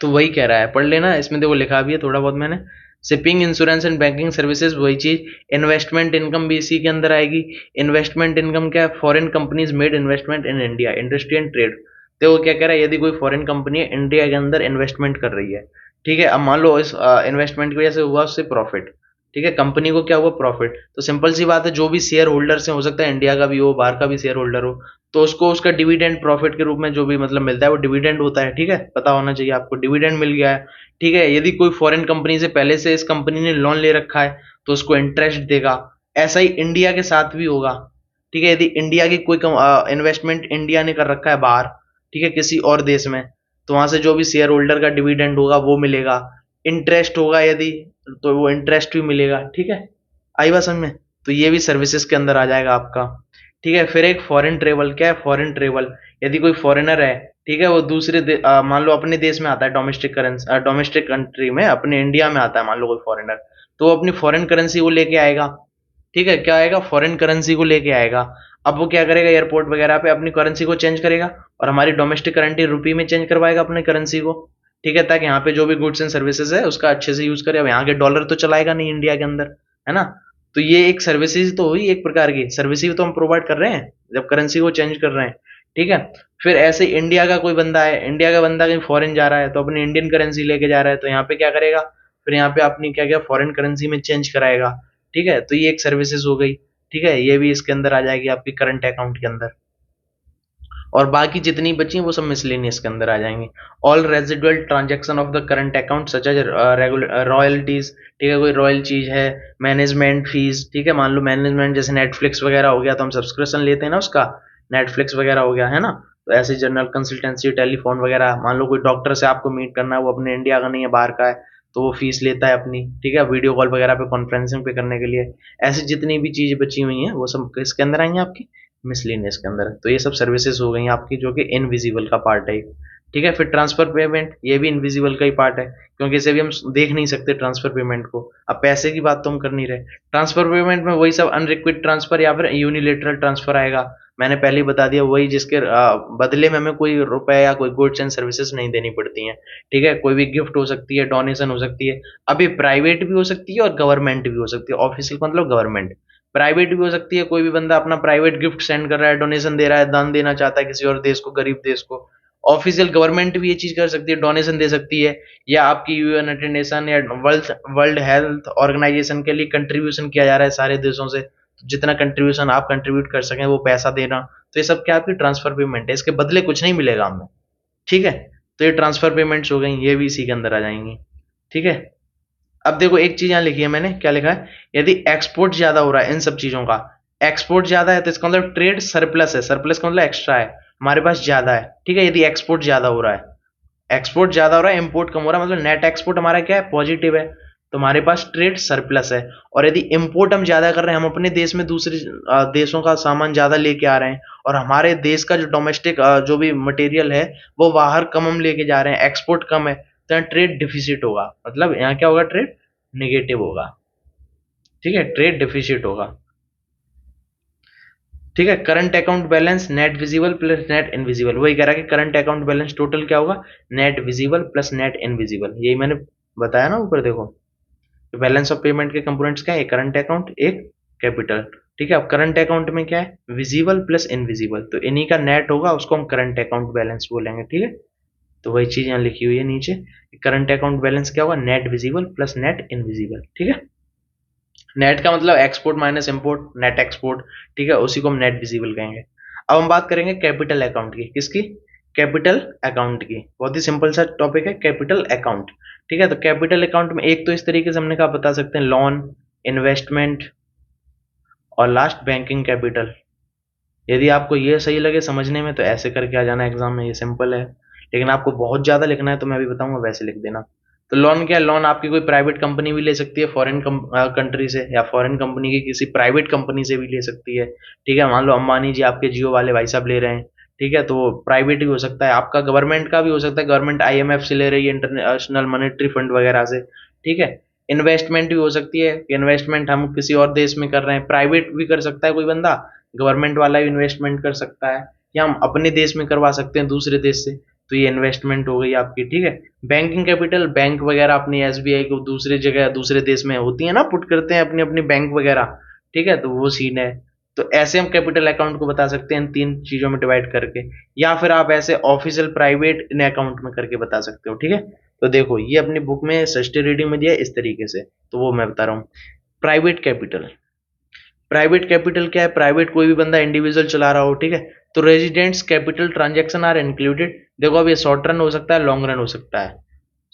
तो वही कह रहा है, पढ़ लेना, इसमें देखो लिखा भी है थोड़ा बहुत मैंने। Shipping insurance and banking services वही चीज। इन्वेस्टमेंट इनकम भी इसी के अंदर आएगी। इन्वेस्टमेंट इनकम क्या है, foreign companies made investment in India, industry and trade. देखो क्या कह रहा है, यदि कोई फॉरेन कंपनी है इंडिया के अंदर इन्वेस्टमेंट कर रही है, ठीक है, अब मान लो इस इन्वेस्टमेंट की वजह से हुआ उससे प्रॉफिट, ठीक है, कंपनी को क्या हुआ, प्रॉफिट, तो सिंपल सी बात है, जो भी शेयर होल्डर से हो सकता है इंडिया का भी हो बाहर का भी शेयर होल्डर हो, तो उसको उसका डिविडेंड प्रॉफिट के रूप में जो भी मतलब मिलता है वो डिविडेंड होता है। ठीक है, पता होना चाहिए आपको, डिविडेंड मिल गया है। ठीक है। यदि कोई फॉरेन कंपनी से पहले से इस कंपनी ने लोन ले रखा है तो उसको इंटरेस्ट देगा। ऐसा ही इंडिया के साथ भी होगा। ठीक है। यदि इंडिया की कोई इन्वेस्टमेंट इंडिया ने कर रखा है बाहर, ठीक है, किसी और देश में, तो वहां से जो भी शेयर होल्डर का डिविडेंड होगा वो मिलेगा। इंटरेस्ट होगा यदि, तो वो इंटरेस्ट भी मिलेगा। ठीक है। आई बात समझ में। तो ये भी सर्विसेज के अंदर आ जाएगा आपका। ठीक है। फिर एक फॉरेन ट्रेवल, क्या है, फॉरेन ट्रेवल, यदि कोई फॉरेनर है, ठीक है, वो दूसरे मान लो अपने देश में आता है, डोमेस्टिक करेंसी, डोमेस्टिक कंट्री में, अपने इंडिया में आता है मान लो कोई फॉरेनर, तो वो अपनी फॉरेन करेंसी को लेके आएगा। ठीक है। क्या आएगा, फॉरेन करेंसी को लेके आएगा। अब वो क्या करेगा, एयरपोर्ट वगैरह पे अपनी करेंसी को चेंज करेगा और हमारी डोमेस्टिक करेंसी रुपी में चेंज करवाएगा अपनी करेंसी को। ठीक है। ताकि यहाँ पे जो भी गुड्स एंड सर्विसेज है उसका अच्छे से यूज करे। अब यहाँ के डॉलर तो चलाएगा नहीं इंडिया के अंदर, है ना। तो ये एक सर्विसेज तो हुई, एक प्रकार की सर्विसेज तो हम प्रोवाइड कर रहे हैं जब करेंसी को चेंज कर रहे हैं। ठीक है। फिर ऐसे इंडिया का कोई बंदा है, इंडिया का बंदा कहीं फॉरेन जा रहा है तो अपनी इंडियन करेंसी लेके जा रहा है, तो यहाँ पे क्या करेगा, फिर यहाँ पे अपनी क्या क्या फॉरेन करेंसी में चेंज कराएगा। ठीक है। तो ये एक सर्विसेज हो गई। ठीक है। ये भी इसके अंदर आ जाएगी आपकी करंट अकाउंट के अंदर। और बाकी जितनी बची वो सब मिसलेनियस के अंदर आ जाएंगी। All residual transaction of the current account such as royalties, ठीक है, कोई रॉयल चीज है, मैनेजमेंट फीस, ठीक है, मान लो मैनेजमेंट जैसे नेटफ्लिक्स वगैरह हो गया तो हम सब्सक्रिप्शन लेते हैं ना उसका, नेटफ्लिक्स वगैरह हो गया, है ना। तो ऐसे जनरल कंसल्टेंसी टेलीफोन वगैरह, मान लो कोई डॉक्टर से आपको मीट करना है, वो अपने इंडिया का नहीं है बाहर का है, तो वो फीस लेता है अपनी, ठीक है, वीडियो कॉल वगैरह पे कॉन्फ्रेंसिंग पे करने के लिए। ऐसी जितनी भी चीज बची हुई हैं वो सब किसके अंदर आएंगी, आपकी मिसलेनियस के अंदर। तो ये सब सर्विसेज हो गई आपकी जो कि इनविजिबल का पार्ट है। ठीक है। फिर ट्रांसफर पेमेंट, ये भी इनविजिबल का ही पार्ट है, क्योंकि इसे भी हम देख नहीं सकते ट्रांसफर पेमेंट को। अब पैसे की बात तो हम कर नहीं रहे। ट्रांसफर पेमेंट में वही सब अनरिक्विड ट्रांसफर या फिर यूनिलेटरल ट्रांसफर आएगा। मैंने पहले ही बता दिया, वही जिसके बदले में हमें कोई रुपए या कोई गुड्स एंड सर्विसेज नहीं देनी पड़ती हैं। ठीक है। कोई भी गिफ्ट हो सकती है, डोनेशन हो सकती है। अभी प्राइवेट भी हो सकती है और गवर्नमेंट भी हो सकती है। ऑफिशियल मतलब गवर्नमेंट, प्राइवेट भी हो सकती है, कोई भी बंदा अपना प्राइवेट गिफ्ट सेंड कर रहा है, डोनेशन दे रहा है, दान देना चाहता है किसी और देश को, गरीब देश को। ऑफिशियल गवर्नमेंट भी ये चीज कर सकती है, डोनेशन दे सकती है, या आपकी यूनाइटेड नेशन या वर्ल्ड वर्ल्ड हेल्थ ऑर्गेनाइजेशन के लिए कंट्रीब्यूशन किया जा रहा है सारे देशों से, तो जितना कंट्रीब्यूशन आप कंट्रीब्यूट कर सकें वो पैसा देना। तो ये सब क्या आपकी ट्रांसफर पेमेंट है, इसके बदले कुछ नहीं मिलेगा हमें। ठीक है। तो ये ट्रांसफर पेमेंट्स हो गई, ये भी इसी के अंदर आ जाएंगी। ठीक है। अब देखो एक चीज यहां लिखी है मैंने, क्या लिखा है, यदि एक्सपोर्ट ज्यादा हो रहा है इन सब चीजों का, एक्सपोर्ट ज्यादा है तो इसका मतलब ट्रेड सरप्लस है, सरप्लस का मतलब एक्स्ट्रा है, हमारे पास ज्यादा है। ठीक है। यदि एक्सपोर्ट ज्यादा हो रहा है, एक्सपोर्ट ज्यादा हो रहा है, इंपोर्ट कम हो रहा है, मतलब नेट एक्सपोर्ट हमारा क्या है, पॉजिटिव है। तो हमारे पास ट्रेड सरप्लस है। और यदि इंपोर्ट हम ज्यादा कर रहे हैं, हम अपने देश में दूसरे देशों का सामान ज्यादा लेके आ रहे हैं, और हमारे देश का जो डोमेस्टिक जो भी मटेरियल है वो बाहर कम हम लेके जा रहे हैं, एक्सपोर्ट कम है, तो यहाँ ट्रेड डिफिसिट होगा। मतलब यहाँ क्या होगा, ट्रेड नेगेटिव होगा। ठीक है, ट्रेड डिफिसिट होगा। ठीक है, current account balance net visible plus net invisible, वही कह रहा है कि करंट अकाउंट बैलेंस टोटल क्या होगा, net visible plus net invisible. यही मैंने बताया ना ऊपर, देखो बैलेंस ऑफ पेमेंट के कंपोनेंट्स क्या है, एक करंट अकाउंट, एक कैपिटल। ठीक है, अब करंट अकाउंट में क्या है, विजिबल प्लस इनविजिबल, तो इन्हीं का नेट होगा, उसको हम करंट अकाउंट बैलेंस बोलेंगे। ठीक है, तो वही चीज यहाँ लिखी हुई है नीचे, करंट अकाउंट बैलेंस क्या होगा, net visible plus net invisible. ठीक है, नेट का मतलब export minus import, net export. ठीक है, उसी को हम नेट विजिबल कहेंगे। अब हम बात करेंगे कैपिटल अकाउंट की, किसकी, कैपिटल अकाउंट की। बहुत ही सिंपल सा टॉपिक है कैपिटल अकाउंट। ठीक है, तो कैपिटल अकाउंट में एक तो इस तरीके से हमने कहा बता सकते हैं, लोन, इन्वेस्टमेंट और लास्ट बैंकिंग कैपिटल। यदि आपको ये सही लगे समझने में तो ऐसे करके आ जाना एग्जाम में, ये सिंपल है। लेकिन आपको बहुत ज्यादा लिखना है तो मैं अभी बताऊंगा, वैसे लिख देना। तो लोन क्या है, लोन आपकी कोई प्राइवेट कंपनी भी ले सकती है फॉरेन कंट्री से, या फॉरेन कंपनी की किसी प्राइवेट कंपनी से भी ले सकती है। ठीक है, मान लो अंबानी जी आपके जियो वाले भाई साहब ले रहे हैं, ठीक है, तो प्राइवेट भी हो सकता है, आपका गवर्नमेंट का भी हो सकता है, गवर्नमेंट आईएमएफ से ले रही है, इंटरनेशनल मॉनेटरी फंड वगैरह से। ठीक है, इन्वेस्टमेंट भी हो सकती है, इन्वेस्टमेंट हम किसी और देश में कर रहे हैं, प्राइवेट भी कर सकता है कोई बंदा, गवर्नमेंट वाला भी इन्वेस्टमेंट कर सकता है, या हम अपने देश में करवा सकते हैं दूसरे देश से, तो ये इन्वेस्टमेंट हो गई आपकी। ठीक है, बैंकिंग कैपिटल, बैंक वगैरह अपनी एसबीआई को दूसरे जगह दूसरे देश में होती है ना, पुट करते हैं अपनी अपनी बैंक वगैरह। ठीक है, तो वो सीन है। तो ऐसे हम कैपिटल अकाउंट को बता सकते हैं इन तीन चीजों में डिवाइड करके, या फिर आप ऐसे ऑफिशियल प्राइवेट इन अकाउंट में करके बता सकते हो। ठीक है, तो देखो ये अपनी बुक में सस्ते रीडिंग में दिया है इस तरीके से, तो वो मैं बता रहा हूँ। प्राइवेट कैपिटल, प्राइवेट कैपिटल क्या है, प्राइवेट कोई भी बंदा इंडिविजुअल चला रहा हो। ठीक है, तो residents capital transaction are included. देखो अब ये शॉर्ट रन हो सकता है, लॉन्ग रन हो सकता है।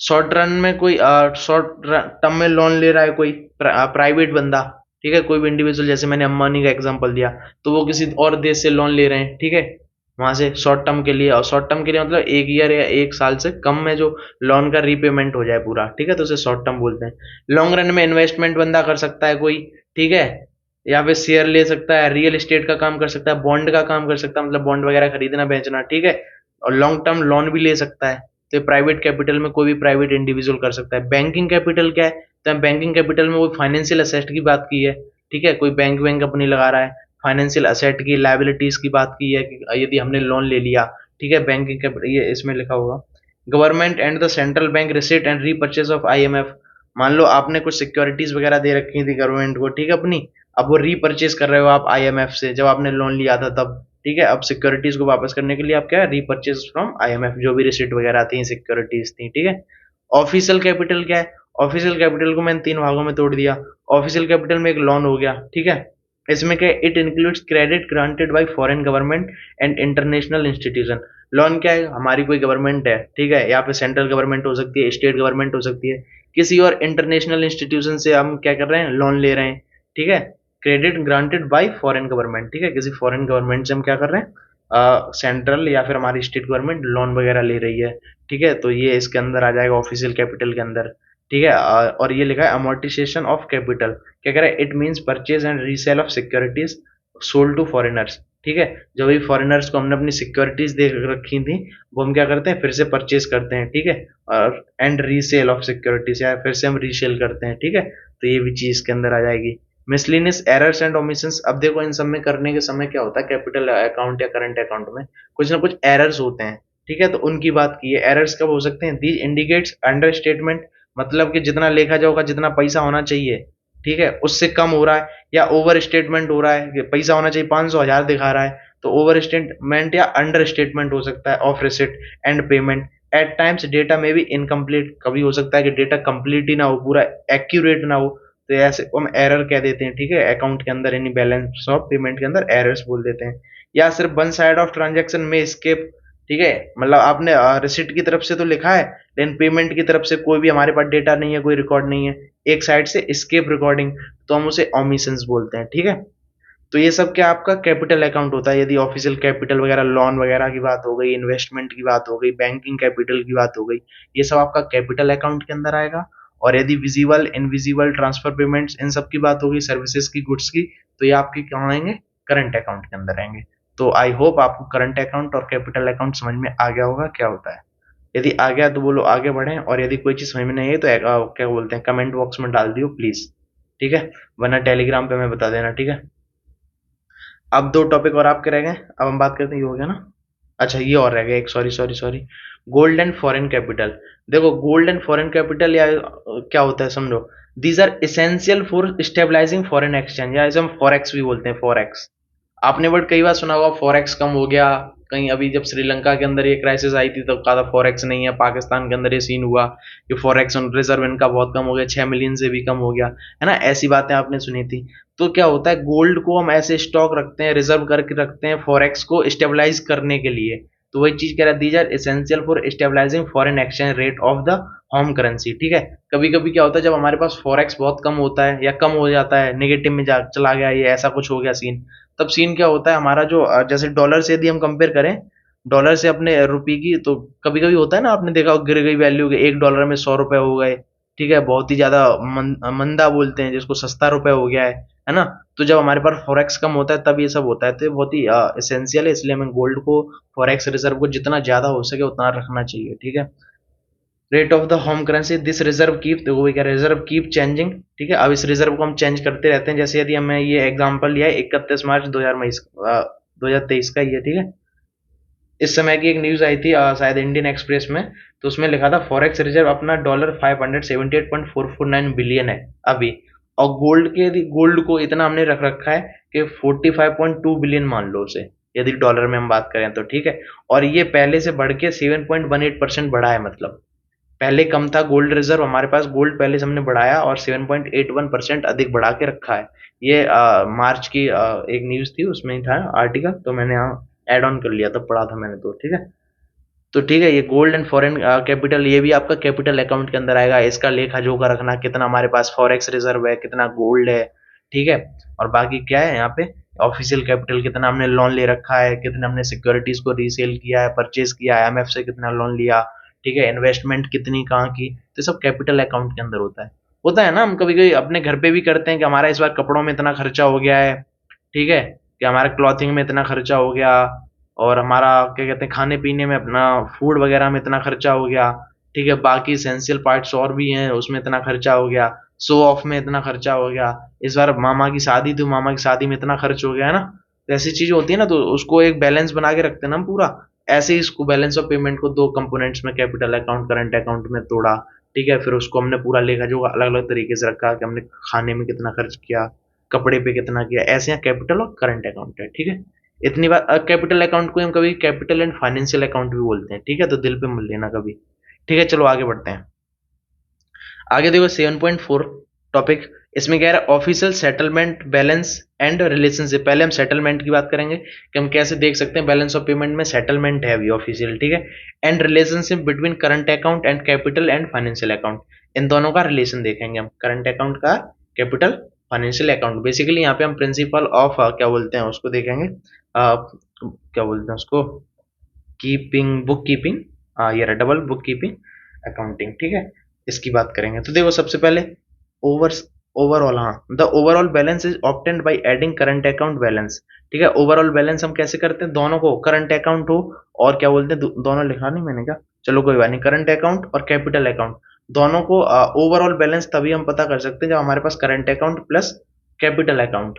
शॉर्ट रन में कोई शॉर्ट टर्म में लोन ले रहा है कोई प्राइवेट बंदा, ठीक है, कोई भी इंडिविजुअल, जैसे मैंने अंबानी का एग्जांपल दिया, तो वो किसी और देश से लोन ले रहे हैं। ठीक है, वहां से शॉर्ट टर्म के लिए, और शॉर्ट टर्म के लिए मतलब एक ईयर या एक साल से कम में जो लोन का रीपेमेंट हो जाए पूरा। ठीक है, तो उसे शॉर्ट टर्म बोलते हैं। लॉन्ग रन में इन्वेस्टमेंट बंदा कर सकता है कोई, ठीक है, या फिर शेयर ले सकता है, रियल एस्टेट का काम कर सकता है, बॉन्ड का काम कर सकता है, मतलब बॉन्ड वगैरह खरीदना बेचना। ठीक है, और लॉन्ग टर्म लोन भी ले सकता है। तो प्राइवेट कैपिटल में कोई भी प्राइवेट इंडिविजुअल कर सकता है। बैंकिंग कैपिटल क्या है, तो बैंकिंग कैपिटल में वो फाइनेंशियल असेट की बात की है। ठीक है, कोई बैंक बैंक अपनी लगा रहा है, फाइनेंशियल असेट की, लाइबिलिटीज की बात की है कि यदि हमने लोन ले लिया। ठीक है, बैंकिंग कैपिटल ये इसमें लिखा होगा। Government and the central bank receipt and repurchase of IMF. मान लो आपने कुछ सिक्योरिटीज वगैरह दे रखी थी गवर्नमेंट को, ठीक है, अपनी, अब वो रीपर्चेज कर रहे हो आप आईएमएफ से, जब आपने लोन लिया था तब। ठीक है, अब सिक्योरिटीज को वापस करने के लिए आप क्या, रीपर्चेज फ्रॉम आईएमएफ, जो भी रिसीट वगैरह थी, सिक्योरिटीज थी। ठीक है, ऑफिशियल कैपिटल क्या है, ऑफिशियल कैपिटल को मैंने तीन भागों में तोड़ दिया। ऑफिशियल कैपिटल में एक लोन हो गया। ठीक है, इसमें क्या, it includes credit granted by foreign government and international institution. Loan क्या है, हमारी कोई गवर्नमेंट है, ठीक है, यहाँ पे सेंट्रल गवर्नमेंट हो सकती है, स्टेट गवर्नमेंट हो सकती है, किसी और इंटरनेशनल इंस्टीट्यूशन से हम क्या कर रहे हैं, लोन ले रहे हैं। ठीक है, credit granted by foreign government. ठीक है, किसी फॉरेन गवर्नमेंट से हम क्या कर रहे हैं, सेंट्रल या फिर हमारी स्टेट गवर्नमेंट लोन वगैरह ले रही है। ठीक है, तो ये इसके अंदर आ जाएगा ऑफिशियल कैपिटल के अंदर। ठीक है, और ये लिखा है अमोर्टाइजेशन ऑफ कैपिटल, क्या कह रहा है, it means purchase and resale of securities sold to foreigners. ठीक है, जो भी फॉरेनर्स को हमने अपनी सिक्योरिटीज दे रखी थी, वो हम क्या करते हैं, फिर से परचेज करते हैं। ठीक है, और एंड रीसेल ऑफ सिक्योरिटीज, या फिर से हम रीसेल करते हैं। ठीक है, तो ये भी चीज के अंदर आ जाएगी। मिसलिनियस एरर्स एंड ओमिशंस, अब देखो इन सब में करने के समय क्या होता है, कैपिटल अकाउंट या करंट अकाउंट में कुछ ना कुछ एरर्स होते हैं। ठीक है, तो उनकी बात की है। एरर्स कब हो सकते हैं, दीज इंडिकेट्स अंडर स्टेटमेंट, मतलब कि जितना लेखा जाओगा, जितना पैसा होना चाहिए, ठीक है, उससे कम हो रहा है, या ओवर स्टेटमेंट हो रहा है, कि पैसा होना चाहिए 500,000 दिखा रहा है, तो ओवर स्टेटमेंट या अंडर स्टेटमेंट हो सकता है of receipt and payment. At times data में भी इनकम्प्लीट, कभी हो सकता है कि डेटा कंप्लीट ही ना हो, पूरा एक्यूरेट ना हो, तो ऐसे को हम एरर कह देते हैं। ठीक है, अकाउंट के अंदर यानी बैलेंस ऑफ पेमेंट के अंदर एरर्स बोल देते हैं। या सिर्फ वन साइड ऑफ ट्रांजेक्शन में स्केप। ठीक है, मतलब आपने रिसिट की तरफ से तो लिखा है, लेकिन पेमेंट की तरफ से कोई भी हमारे पास डेटा नहीं है, कोई रिकॉर्ड नहीं है, एक साइड से स्केप रिकॉर्डिंग, तो हम उसे ओमिशंस बोलते हैं। ठीक है, तो ये सब क्या आपका कैपिटल अकाउंट होता है। यदि ऑफिशियल कैपिटल वगैरह, लोन वगैरह की बात हो गई, इन्वेस्टमेंट की बात हो गई, बैंकिंग कैपिटल की बात हो गई, ये सब आपका कैपिटल अकाउंट के अंदर आएगा। और यदि visible invisible transfer payments in सब की बात होगी, सर्विसेज की, गुड्स की, तो ये आपके क्या आएंगे, करंट अकाउंट के अंदर आएंगे। तो आई होप आपको करंट अकाउंट और कैपिटल अकाउंट समझ में आ गया होगा क्या होता है। यदि आ गया तो बोलो आगे बढ़ें, और यदि कोई चीज समझ में नहीं है तो क्या बोलते हैं, कमेंट बॉक्स में डाल दियो प्लीज, ठीक है, वरना टेलीग्राम पे मैं बता देना, ठीक है। अब दो टॉपिक और आपके रह गए, अब हम बात करते हैं, ये हो गया ना। अच्छा ये और रह गया एक, sorry sorry sorry, gold and foreign capital. देखो गोल्ड एंड फॉरेन कैपिटल या क्या होता है समझो, these are essential for stabilising foreign exchange, या इसे हम फॉरेक्स भी बोलते हैं, फॉरेक्स। आपने वर्ड कई बार सुना होगा, फॉरेक्स कम हो गया कहीं, अभी जब श्रीलंका के अंदर ये क्राइसिस आई थी तब कहा था फॉरेक्स नहीं है, पाकिस्तान के अंदर ये सीन हुआ कि फॉरेक्स रिजर्व इनका बहुत कम हो गया, 6 मिलियन से भी कम हो गया, है ना, ऐसी बातें आपने सुनी थी। तो क्या होता है, गोल्ड को हम ऐसे स्टॉक रखते हैं, रिजर्व करके रखते हैं फॉरेक्स को स्टेबलाइज करने के लिए। तो वही चीज कह रहा है, these are essential for stabilising foreign exchange rate of the home currency, ठीक है। कभी कभी क्या होता है, जब हमारे पास फॉरेक्स बहुत कम होता है या कम हो जाता है, नेगेटिव में चला गया, ये ऐसा कुछ हो गया सीन, तब सीन क्या होता है हमारा, जो जैसे डॉलर से यदि हम कंपेयर करें, डॉलर से अपने रुपये की, तो कभी कभी होता है ना, आपने देखा गिर गई वैल्यू के, $1 में 100 हो गए, ठीक है, बहुत ही ज्यादा मंदा बोलते हैं जिसको, सस्ता रुपए हो गया है ना। तो जब हमारे पास फॉरेक्स कम होता है तब ये सब होता है, तो ये बहुत ही एसेंशियल है, इसलिए हमें गोल्ड को, फॉरेक्स रिजर्व को जितना ज्यादा हो सके उतना रखना चाहिए, ठीक है। Rate of the home currency, this reserve keep, देखो क्या, रिजर्व कीप चेंजिंग, ठीक है। अब इस रिजर्व को हम चेंज करते रहते हैं, जैसे यदि हमें ये एग्जांपल लिया है 31 मार्च 2023 का, ये ठीक है। इस समय की एक न्यूज आई थी शायद इंडियन एक्सप्रेस में, तो उसमें लिखा था फॉरेक्स रिजर्व अपना $578.449 बिलियन है अभी, और गोल्ड के, यदि गोल्ड को इतना हमने रख रखा है कि 45.2 बिलियन मान लो उसे, यदि डॉलर में हम बात करें तो, ठीक है। और ये पहले से बढ़ के 7.18% बढ़ा है, मतलब पहले कम था गोल्ड रिजर्व हमारे पास, गोल्ड पहले से हमने बढ़ाया और 7.81% अधिक बढ़ा के रखा है। ये मार्च की एक न्यूज थी, उसमें ही था आर्टिकल, तो मैंने यहाँ ऐड ऑन कर लिया था, पढ़ा था मैंने, तो ठीक है। तो ठीक है, ये गोल्ड एंड फॉरेन कैपिटल, ये भी आपका कैपिटल अकाउंट के अंदर आएगा, इसका लेखा जोखा रखना, कितना हमारे पास फॉरेक्स रिजर्व है, कितना गोल्ड है, ठीक है। और बाकी क्या है यहाँ पे, ऑफिशियल कैपिटल, कितना हमने लोन ले रखा है, कितना हमने सिक्योरिटीज को रीसेल किया है, परचेज किया है, IMF से कितना लोन लिया, ठीक है, इन्वेस्टमेंट कितनी कहाँ की, तो सब कैपिटल अकाउंट के अंदर होता है ना। हम कभी कभी अपने घर पे भी करते हैं कि हमारा इस बार कपड़ों में इतना खर्चा हो गया है, ठीक है, कि हमारा क्लॉथिंग में इतना खर्चा हो गया, और हमारा क्या कहते हैं, खाने पीने में, अपना फूड वगैरह में इतना खर्चा हो गया, ठीक है, बाकी एसेंशियल पार्ट्स और भी हैं उसमें इतना खर्चा हो गया, शो ऑफ में इतना खर्चा हो गया, इस बार मामा की शादी थी, मामा की शादी में इतना खर्च हो गया, है ना। तो ऐसी चीज होती है ना, तो उसको एक बैलेंस बना के रखते हैं ना हम पूरा। ऐसे ही इसको बैलेंस ऑफ पेमेंट को दो कंपोनेंट्स में, कैपिटल अकाउंट करंट अकाउंट में तोड़ा, ठीक है। फिर उसको हमने पूरा लेखा जो अलग अलग तरीके से रखा कि हमने खाने में कितना खर्च किया, कपड़े पे कितना किया, ऐसे यहाँ कैपिटल और करंट अकाउंट है, ठीक है। इतनी बात, कैपिटल अकाउंट को हम कभी कैपिटल एंड फाइनेंशियल अकाउंट भी बोलते हैं, ठीक है, तो दिल पे मत लेना कभी, ठीक है। चलो आगे बढ़ते हैं। आगे देखो 7.4 टॉपिक, इसमें क्या है, official settlement balance and relationship. पहले हम सेटलमेंट की बात करेंगे कि हम कैसे देख सकते हैं बैलेंस ऑफ पेमेंट में सेटलमेंट है अभी ऑफिशियल, ठीक है। And relationship between current account and capital and financial account, इन दोनों का रिलेशन देखेंगे हम, करंट अकाउंट का, कैपिटल, फाइनेंशियल अकाउंट। बेसिकली यहाँ पे हम प्रिंसिपल ऑफ क्या बोलते हैं उसको देखेंगे, क्या बोलते हैं उसको, कीपिंग, बुक कीपिंग, ये रहा डबल बुक कीपिंग अकाउंटिंग, ठीक है, इसकी बात करेंगे। तो देखो सबसे पहले ओवर ओवरऑल, हाँ, the overall balance is obtained by adding current account balance, ठीक है। ओवरऑल बैलेंस हम कैसे करते हैं, दोनों को, करंट अकाउंट हो और क्या बोलते हैं, दोनों लिखा नहीं मैंने, क्या, चलो कोई बात नहीं, करंट अकाउंट और कैपिटल अकाउंट दोनों को ओवरऑल बैलेंस तभी हम पता कर सकते हैं जब हमारे पास current account plus capital account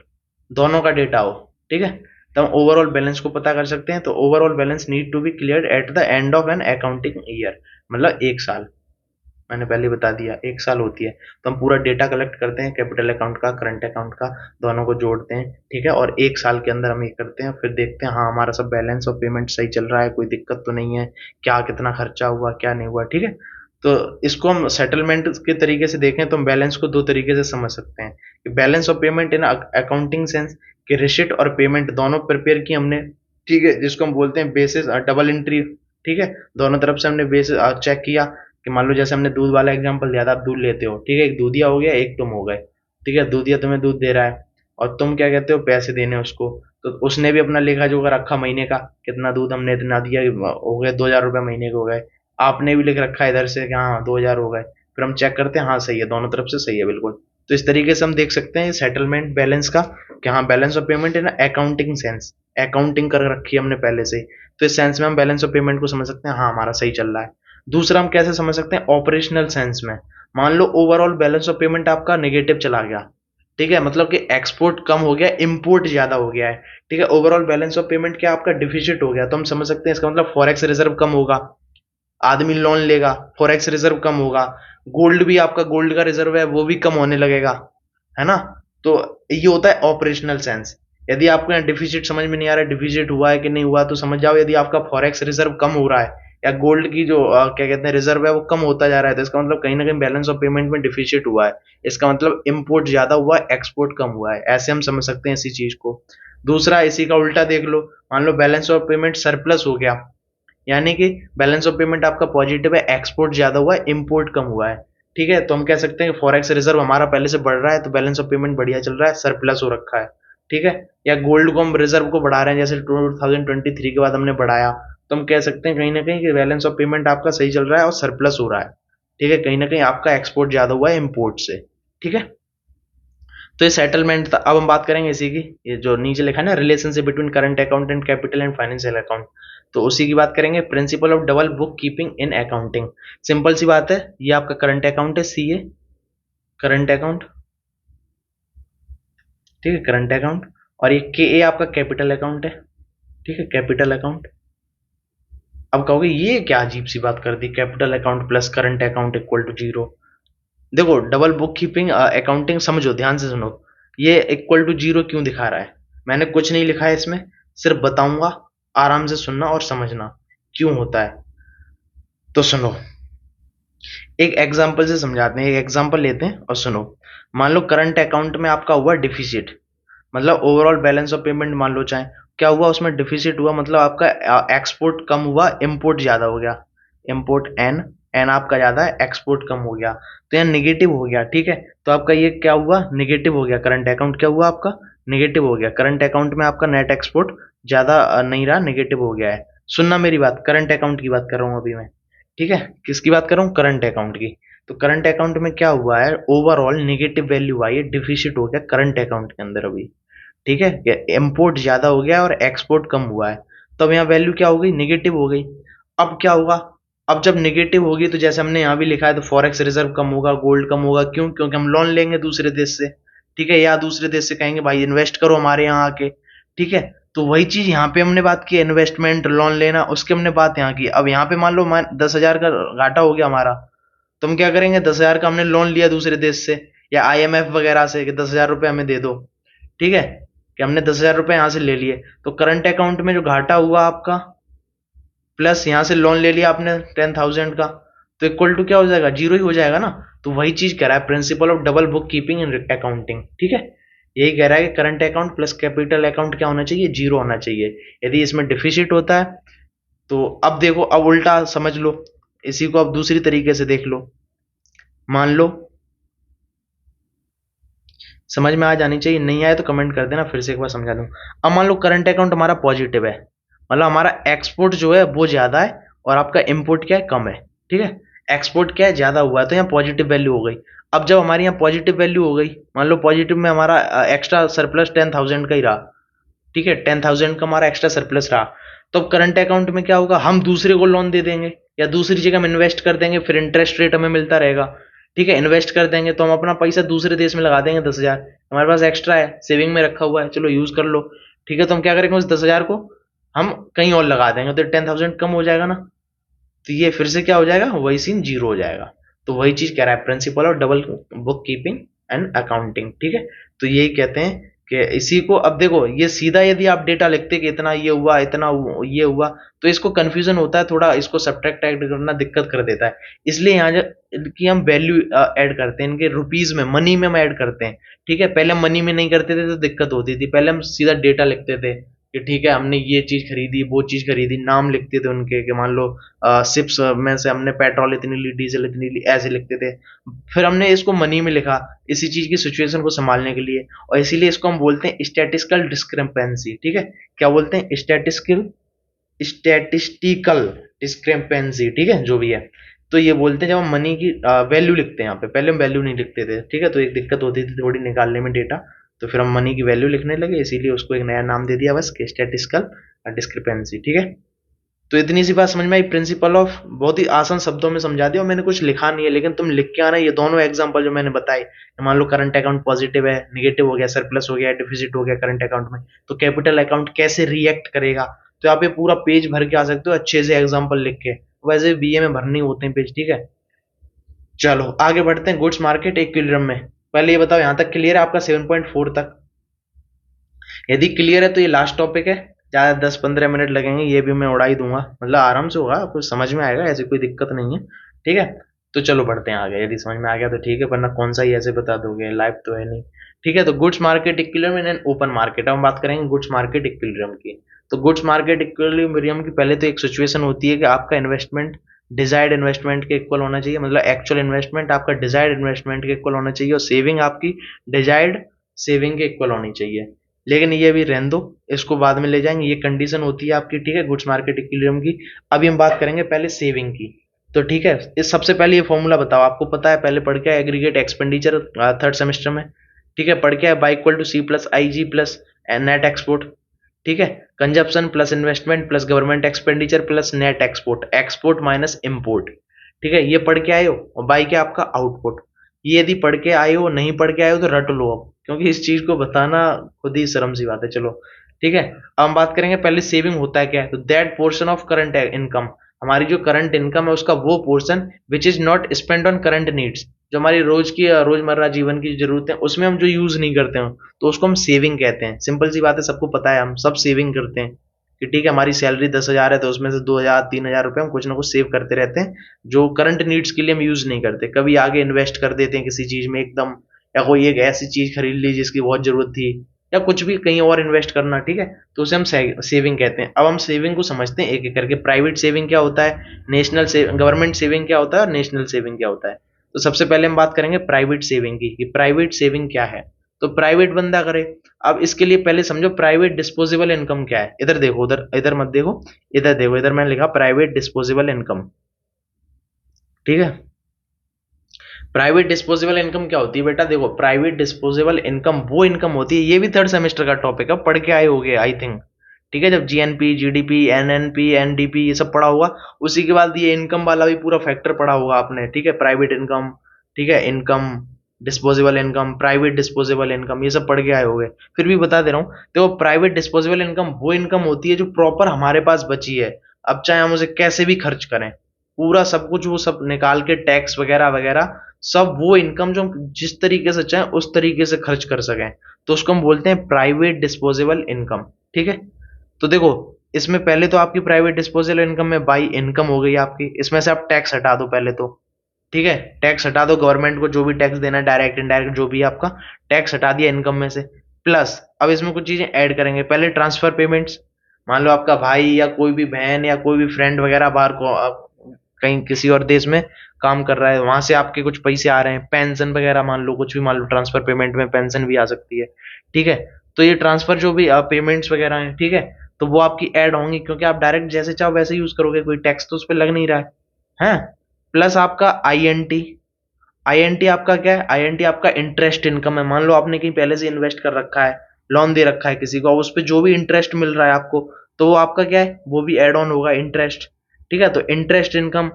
दोनों का डेटा हो, ठीक है, तो हम ओवरऑल बैलेंस को पता कर सकते हैं। तो overall balance need to be clear at the end of an accounting year, मतलब एक साल, मैंने पहले बता दिया एक साल होती है। तो हम पूरा डेटा कलेक्ट करते हैं, कैपिटल अकाउंट का, करंट अकाउंट का, दोनों को जोड़ते हैं, ठीक है, और एक साल के अंदर हम ये करते हैं, फिर देखते हैं हाँ हमारा सब बैलेंस और पेमेंट सही चल रहा है, कोई दिक्कत तो नहीं है, क्या कितना खर्चा हुआ क्या नहीं हुआ, ठीक है। तो इसको हम सेटलमेंट के तरीके से देखें तो हम बैलेंस को दो तरीके से समझ सकते हैं, कि balance of payment in accounting sense, कि रिसिट और पेमेंट दोनों प्रिपेयर की हमने, ठीक है, जिसको हम बोलते हैं बेसिस डबल एंट्री, ठीक है, दोनों तरफ से हमने बेसिस चेक किया, कि मान लो जैसे हमने दूध वाला एग्जांपल दिया था, आप दूध लेते हो, ठीक है, एक दूधिया हो गया एक तुम हो गए, ठीक है, दूधिया तुम्हें दूध दे रहा है और तुम क्या कहते हो, पैसे देने उसको, तो उसने भी अपना लेखा जोखा रखा महीने का, कितना दूध हमने इतना दिया, हो गए 2,000 रुपये महीने के हो गए, आपने भी लिख रखा है इधर से कि हाँ 2,000 हो गए, फिर हम चेक करते हैं, हाँ सही है, दोनों तरफ से सही है बिल्कुल। तो इस तरीके से हम देख सकते हैं सेटलमेंट बैलेंस का कि हाँ balance of payment in accounting sense, accounting कर रखी है हमने पहले से ही, तो इस सेंस में हम बैलेंस ऑफ पेमेंट को समझ सकते हैं, हाँ हमारा सही चल रहा है। दूसरा हम कैसे समझ सकते हैं, ऑपरेशनल सेंस में। मान लो ओवरऑल बैलेंस ऑफ पेमेंट आपका नेगेटिव चला गया, ठीक है, मतलब कि एक्सपोर्ट कम हो गया, इंपोर्ट ज्यादा हो गया है, ठीक है, ओवरऑल बैलेंस ऑफ पेमेंट क्या आपका डिफिसिट हो गया, तो हम समझ सकते हैं इसका मतलब फॉरेक्स रिजर्व कम होगा, आदमी लोन लेगा, फॉरेक्स रिजर्व कम होगा, गोल्ड भी आपका, गोल्ड का रिजर्व है वो भी कम होने लगेगा, है ना। तो ये होता है ऑपरेशनल सेंस। यदि आपको यहाँ डिफिसिट समझ में नहीं आ रहा है, डिफिसिट हुआ है कि नहीं हुआ, तो समझ जाओ यदि आपका फॉरेक्स रिजर्व कम हो रहा है या गोल्ड की जो क्या कहते हैं रिजर्व है वो कम होता जा रहा है, तो इसका मतलब कहीं ना कहीं बैलेंस ऑफ पेमेंट में डिफिसिट हुआ है, इसका मतलब इंपोर्ट ज्यादा हुआ है, एक्सपोर्ट कम हुआ है, ऐसे हम समझ सकते हैं इसी चीज को। दूसरा इसी का उल्टा देख लो, मान लो बैलेंस ऑफ पेमेंट सरप्लस हो गया, यानी कि बैलेंस ऑफ पेमेंट आपका पॉजिटिव है, एक्सपोर्ट ज्यादा हुआ है, इंपोर्ट कम हुआ है, ठीक है, तो हम कह सकते हैं कि फॉरेक्स रिजर्व हमारा पहले से बढ़ रहा है, तो बैलेंस ऑफ पेमेंट बढ़िया चल रहा है, सरप्लस हो रखा है, ठीक है। या गोल्ड को हम रिजर्व को बढ़ा रहे हैं, जैसे 2023 के बाद हमने बढ़ाया, तो हम कह सकते हैं कहीं ना कहीं कि बैलेंस ऑफ पेमेंट आपका सही चल रहा है और सरप्लस हो रहा है, ठीक है, कहीं ना कहीं आपका एक्सपोर्ट ज्यादा हुआ है इंपोर्ट से, ठीक है। तो ये सेटलमेंट था। अब हम बात करेंगे इसी की, ये जो नीचे लिखा है ना, relationship between current account and capital and financial account, तो उसी की बात करेंगे, principle of double book keeping in accounting. Simple सी बात है, ये आपका करंट अकाउंट है, सी ए करंट अकाउंट, ठीक है, करंट अकाउंट, और ये के ए आपका कैपिटल अकाउंट है, ठीक है, कैपिटल अकाउंट। अब कहोगे ये क्या अजीब सी बात कर दी, capital account plus current account equal to zero. देखो डबल बुक कीपिंग अकाउंटिंग समझो, ध्यान से सुनो, ये इक्वल टू जीरो क्यों दिखा रहा है, मैंने कुछ नहीं लिखा है इसमें, सिर्फ बताऊंगा, आराम से सुनना और समझना क्यों होता है। तो सुनो, एक एग्जांपल से समझाते हैं, एक एग्जांपल लेते हैं और सुनो। मान लो करंट अकाउंट में आपका हुआ डिफिसिट, मतलब ओवरऑल बैलेंस ऑफ पेमेंट मान लो चाहे क्या हुआ, उसमें डिफिसिट हुआ, मतलब आपका एक्सपोर्ट कम हुआ, इंपोर्ट ज्यादा हो गया, इंपोर्ट एन, एन आपका ज्यादा है, एक्सपोर्ट कम हो गया, तो यहाँ निगेटिव हो गया, ठीक है। तो आपका ये क्या हुआ, निगेटिव हो गया, करंट अकाउंट क्या हुआ आपका, निगेटिव हो गया, करंट अकाउंट में आपका नेट एक्सपोर्ट ज्यादा नहीं रहा, निगेटिव हो गया है। सुनना मेरी बात, करंट अकाउंट की बात कर रहा हूँ अभी मैं, ठीक है, किसकी बात कर रहा हूँ, करंट अकाउंट की। तो करंट अकाउंट में क्या हुआ है, ओवरऑल निगेटिव वैल्यू आई है, डिफिसिट हो गया करंट अकाउंट के अंदर अभी, ठीक है, इंपोर्ट ज्यादा हो गया और एक्सपोर्ट कम हुआ है, तो अब यहाँ वैल्यू क्या हो गई, निगेटिव हो गई। अब क्या होगा, अब जब निगेटिव होगी तो जैसे हमने यहाँ भी लिखा है, तो फॉरेक्स रिजर्व कम होगा, गोल्ड कम होगा, क्यों, क्योंकि हम लोन लेंगे दूसरे देश से, ठीक है, या दूसरे देश से कहेंगे भाई इन्वेस्ट करो हमारे यहाँ आके, ठीक है। तो वही चीज यहाँ पे हमने बात की, इन्वेस्टमेंट लोन लेना, उसकी हमने बात यहाँ की। अब यहाँ पे मान लो 10,000 का घाटा हो गया हमारा, तो हम क्या करेंगे, 10,000 का हमने लोन लिया दूसरे देश से या आईएमएफ वगैरह से कि 10,000 रुपये हमें दे दो, ठीक है, कि हमने 10,000 रुपये यहाँ से ले लिए, तो करंट अकाउंट में जो घाटा हुआ आपका, प्लस यहाँ से लोन ले लिया आपने 10,000 का, तो इक्वल टू क्या हो जाएगा, जीरो ही हो जाएगा ना। तो वही चीज कह रहा है principal of double book keeping in accounting, ठीक है, यही कह रहा है कि current account plus capital account क्या होना चाहिए, जीरो होना चाहिए। यदि इसमें डिफिसिट होता है तो अब देखो, अब उल्टा समझ लो, इसी को अब दूसरी तरीके से देख लो। मान लो, समझ में आ जानी चाहिए, नहीं आए तो कमेंट कर देना, फिर से एक बार समझा दूं। अब मान लो करंट अकाउंट हमारा पॉजिटिव है, मतलब हमारा एक्सपोर्ट जो है वो ज्यादा है और आपका इंपोर्ट क्या है, कम है, ठीक है, एक्सपोर्ट क्या है, ज्यादा हुआ है, तो यहाँ पॉजिटिव वैल्यू हो गई। अब जब हमारी यहाँ पॉजिटिव वैल्यू हो गई, मान लो पॉजिटिव में हमारा एक्स्ट्रा सरप्लस 10,000 का ही रहा, ठीक है, 10,000 का हमारा एक्स्ट्रा सरप्लस रहा, तो अब करंट अकाउंट में क्या होगा, हम दूसरे को लोन दे देंगे या दूसरी जगह हम इन्वेस्ट कर देंगे, फिर इंटरेस्ट रेट हमें मिलता रहेगा, ठीक है, इन्वेस्ट कर देंगे तो हम अपना पैसा दूसरे देश में लगा देंगे, 10,000 हमारे पास एक्स्ट्रा है, सेविंग में रखा हुआ है, चलो यूज कर लो, ठीक है, तो हम क्या करेंगे, उस 10,000 को हम कहीं और लगा देंगे, तो 10,000 कम हो जाएगा ना, तो ये फिर से क्या हो जाएगा, वही सीन जीरो हो जाएगा। तो वही चीज कह रहा है प्रिंसिपल और double book keeping and accounting, ठीक है, तो यही कहते हैं कि इसी को, अब देखो ये सीधा यदि आप डेटा लिखते कि इतना ये हुआ, इतना ये हुआ, तो इसको कंफ्यूजन होता है थोड़ा, इसको सब्ट्रैक्ट ऐड करना दिक्कत कर देता है, इसलिए यहाँ की हम वैल्यू ऐड करते हैं, इनके रुपीज में, मनी में हम ऐड करते हैं, ठीक है, पहले हम मनी में नहीं करते थे तो दिक्कत होती थी, पहले हम सीधा डेटा लिखते थे कि ठीक है हमने ये चीज खरीदी, वो चीज खरीदी, नाम लिखते थे उनके, कि मान लो सिप्स में से हमने पेट्रोल इतनी ली, डीजल इतनी ली, ऐसे लिखते थे, फिर हमने इसको मनी में लिखा इसी चीज की सिचुएशन को संभालने के लिए, और इसीलिए इसको हम बोलते हैं स्टैटिस्टिकल डिस्क्रिपेंसी, ठीक है, क्या बोलते हैं, स्टैटिस्टिकल डिस्क्रिपेंसी, ठीक है, जो भी है। तो ये बोलते हैं जब हम मनी की वैल्यू लिखते हैं, यहाँ पे पहले हम वैल्यू नहीं लिखते थे, ठीक है, तो एक दिक्कत होती थी थोड़ी निकालने में डेटा, तो फिर हम मनी की वैल्यू लिखने लगे, इसीलिए उसको एक नया नाम दे दिया बस कि स्टैटिस्टिकल डिस्क्रिपेंसी, ठीक है। तो इतनी सी बात समझ में आई, प्रिंसिपल ऑफ, बहुत ही आसान शब्दों में समझा दिया और मैंने कुछ लिखा नहीं है, लेकिन तुम लिख के आना ये दोनों एग्जांपल जो मैंने बताए। मान लो करंट अकाउंट पॉजिटिव है, निगेटिव हो गया, सरप्लस हो गया, डिफिसिट हो गया करंट अकाउंट में, तो कैपिटल अकाउंट कैसे रिएक्ट करेगा। तो आप ये पूरा पेज भर के आ सकते हो अच्छे से एग्जाम्पल लिख के, वैसे बीए में भरने होते हैं पेज, ठीक है। चलो आगे बढ़ते हैं, गुड्स मार्केट इक्विलिब्रियम में। पहले ये बताओ यहाँ तक क्लियर है आपका 7.4 तक? यदि क्लियर है तो ये लास्ट टॉपिक है, ज़्यादा 10-15 मिनट लगेंगे, ये भी मैं उड़ा ही दूंगा, मतलब आराम से होगा, आपको समझ में आएगा, ऐसी कोई दिक्कत नहीं है, ठीक है। तो चलो बढ़ते हैं आगे, यदि समझ में आ गया तो ठीक है, वरना कौन सा ही ऐसे बता दोगे, लाइव तो है नहीं, ठीक है। तो goods market equilibrium and open market, हम बात करेंगे गुड्स मार्केट इक्विलिब्रियम की। तो गुड्स मार्केट इक्विलिब्रियम की पहले तो एक सिचुएशन होती है कि आपका इन्वेस्टमेंट डिजायर्ड इन्वेस्टमेंट के इक्वल होना चाहिए, मतलब एक्चुअल इन्वेस्टमेंट आपका डिजायर्ड इन्वेस्टमेंट के इक्वल होना चाहिए, और सेविंग आपकी डिजायर्ड सेविंग के इक्वल होनी चाहिए। लेकिन ये अभी रहने दो, इसको बाद में ले जाएंगे, ये कंडीशन होती है आपकी, ठीक है, गुड्स मार्केट इक्विलिब्रियम की। अभी हम बात करेंगे पहले सेविंग की, तो ठीक है, इस सबसे पहले ये फॉर्मूला बताओ, आपको पता है, पहले पढ़ के आए एग्रीगेट एक्सपेंडिचर थर्ड सेमेस्टर में, ठीक है, पढ़ के आए Y equal to C plus I G plus net export, ठीक है, consumption plus investment plus government expenditure plus net export, export minus import, ठीक है, ये पढ़ के आए हो, और बाई क्या आपका आउटपुट। ये यदि पढ़ के आए हो, नहीं पढ़ के आए हो तो रट लो अब, क्योंकि इस चीज को बताना खुद ही शर्म सी बात है। चलो ठीक है, अब हम बात करेंगे पहले सेविंग होता है क्या है, तो that portion of current income, हमारी जो करंट इनकम है उसका वो portion which is not spend on current needs, जो हमारी रोज की रोजमर्रा जीवन की जरूरतें उसमें हम जो यूज नहीं करते हो, तो उसको हम सेविंग कहते हैं। सिंपल सी बात है, सबको पता है, हम सब सेविंग करते हैं कि ठीक है, हमारी सैलरी 10,000 है तो उसमें से 2,000-3,000 रुपए हम कुछ ना कुछ सेव करते रहते हैं, जो करंट नीड्स के लिए हम यूज नहीं करते, कभी आगे इन्वेस्ट कर देते हैं किसी चीज में एकदम, या कोई एक ऐसी चीज खरीद ली जिसकी बहुत जरूरत थी, या कुछ भी कहीं और इन्वेस्ट करना, ठीक है, तो उसे हम सेविंग कहते हैं। अब हम सेविंग को समझते हैं एक एक करके, प्राइवेट सेविंग क्या होता है, नेशनल सेविंग, गवर्नमेंट सेविंग क्या होता है, और नेशनल सेविंग क्या होता है। तो सबसे पहले हम बात करेंगे प्राइवेट सेविंग की, कि प्राइवेट सेविंग क्या है। तो प्राइवेट बंदा करे, अब इसके लिए पहले समझो प्राइवेट डिस्पोजेबल इनकम क्या है। इधर देखो, उधर इधर मत देखो, इधर देखो, इधर मैंने लिखा प्राइवेट डिस्पोजेबल इनकम, ठीक है। प्राइवेट डिस्पोजेबल इनकम क्या होती है बेटा, देखो प्राइवेट डिस्पोजेबल इनकम वो इनकम होती है, ये भी थर्ड सेमेस्टर का टॉपिक है, पढ़ के आए होगे आई थिंक, ठीक है, जब जीएनपी जीडीपी एनएनपी एनडीपी ये सब पढ़ा होगा, उसी के बाद ये इनकम वाला भी पूरा फैक्टर पढ़ा होगा आपने, ठीक है, प्राइवेट इनकम, ठीक है, income, disposable income, private disposable income, ये सब पढ़ के आए होगे, फिर भी बता दे रहा हूँ। देखो प्राइवेट डिस्पोजेबल इनकम वो इनकम होती है जो प्रॉपर हमारे पास बची है, अब चाहे हम उसे कैसे भी खर्च करें, पूरा सब कुछ वो सब निकाल के टैक्स वगैरह वगैरह, सब वो इनकम जो हम जिस तरीके से चाहें उस तरीके से खर्च कर सकें, तो उसको हम बोलते हैं प्राइवेट डिस्पोजेबल इनकम, ठीक है। तो देखो, इसमें पहले तो आपकी प्राइवेट डिस्पोजेबल इनकम में बाई इनकम हो गई आपकी, इसमें से आप टैक्स हटा दो पहले तो, ठीक है, टैक्स हटा दो, गवर्नमेंट को जो भी टैक्स देना है डायरेक्ट इनडायरेक्ट जो भी है आपका, टैक्स हटा दिया इनकम में से, प्लस अब इसमें कुछ चीजें ऐड करेंगे, पहले ट्रांसफर पेमेंट्स, मान लो आपका भाई या कोई भी बहन या कोई भी फ्रेंड वगैरह बाहर को कहीं किसी और देश में काम कर रहा है, वहां से आपके कुछ पैसे आ रहे हैं, पेंशन वगैरह मान लो, कुछ भी मान लो, ट्रांसफर पेमेंट में पेंशन भी आ सकती है, ठीक है। तो ये ट्रांसफर जो भी पेमेंट्स वगैरह हैं, ठीक है, तो वो आपकी ऐड होंगी, क्योंकि आप डायरेक्ट जैसे चाहो वैसे यूज करोगे, कोई टैक्स तो उस पर लग नहीं रहा है। प्लस आपका आईएनटी, आईएनटी आपका क्या है, आईएनटी आपका इंटरेस्ट इनकम है, मान लो आपने कहीं पहले से इन्वेस्ट कर रखा है, लोन दे रखा है किसी को, उस पर जो भी इंटरेस्ट मिल रहा है आपको, तो वो आपका क्या है, वो भी एड ऑन होगा इंटरेस्ट, ठीक है। तो interest income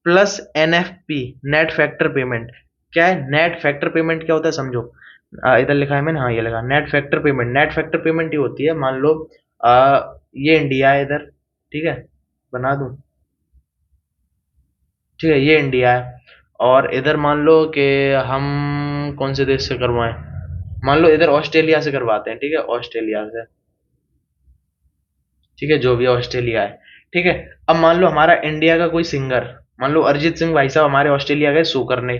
plus NFP, net factor payment, क्या है नेट फैक्टर पेमेंट, क्या होता है समझो, इधर लिखा है मैंने, हाँ ये लगा net factor payment, net factor payment ये होती है, मान लो ये इंडिया है इधर, ठीक है, बना दूं, ठीक है, ये इंडिया है, और इधर मान लो कि हम कौन से देश से करवाएं, मान लो इधर ऑस्ट्रेलिया से करवाते हैं, ठीक है, ऑस्ट्रेलिया से, ठीक है, जो भी ऑस्ट्रेलिया है, ठीक है। अब मान लो हमारा इंडिया का कोई सिंगर, मान लो अरिजीत सिंह भाई साहब हमारे ऑस्ट्रेलिया गए शो करने,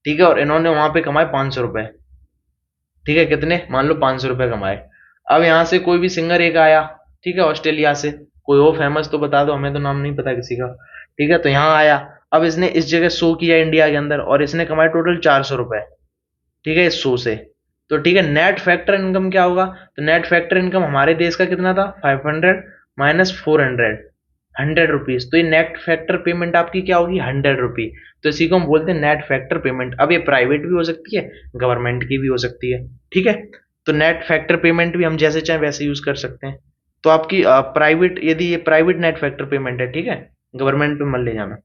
ठीक है, और इन्होंने वहां पे कमाए 500 रुपए, ठीक है, कितने, मान लो 500 रुपए कमाए। अब यहाँ से कोई भी सिंगर एक आया, ठीक है, ऑस्ट्रेलिया से, कोई हो फेमस तो बता दो, हमें तो नाम नहीं पता किसी का, ठीक है, तो यहाँ आया, अब इसने इस जगह शो किया इंडिया के अंदर, और इसने कमाए टोटल 400 रुपए, ठीक है, इस शो से। तो ठीक है, नेट फैक्टर इनकम क्या होगा, तो नेट फैक्टर इनकम हमारे देश का कितना था, 500 माइनस 400, 100 रुपीज, तो ये नेट फैक्टर पेमेंट आपकी क्या होगी, 100 रुपी। तो इसी को हम बोलते हैं नेट फैक्टर पेमेंट। अब ये प्राइवेट भी हो सकती है, गवर्नमेंट की भी हो सकती है, ठीक है। तो नेट फैक्टर पेमेंट भी हम जैसे चाहे वैसे यूज कर सकते हैं। तो आपकी प्राइवेट, यदि ये प्राइवेट नेट फैक्टर पेमेंट है, ठीक है, गवर्नमेंट पे मत ले जाना।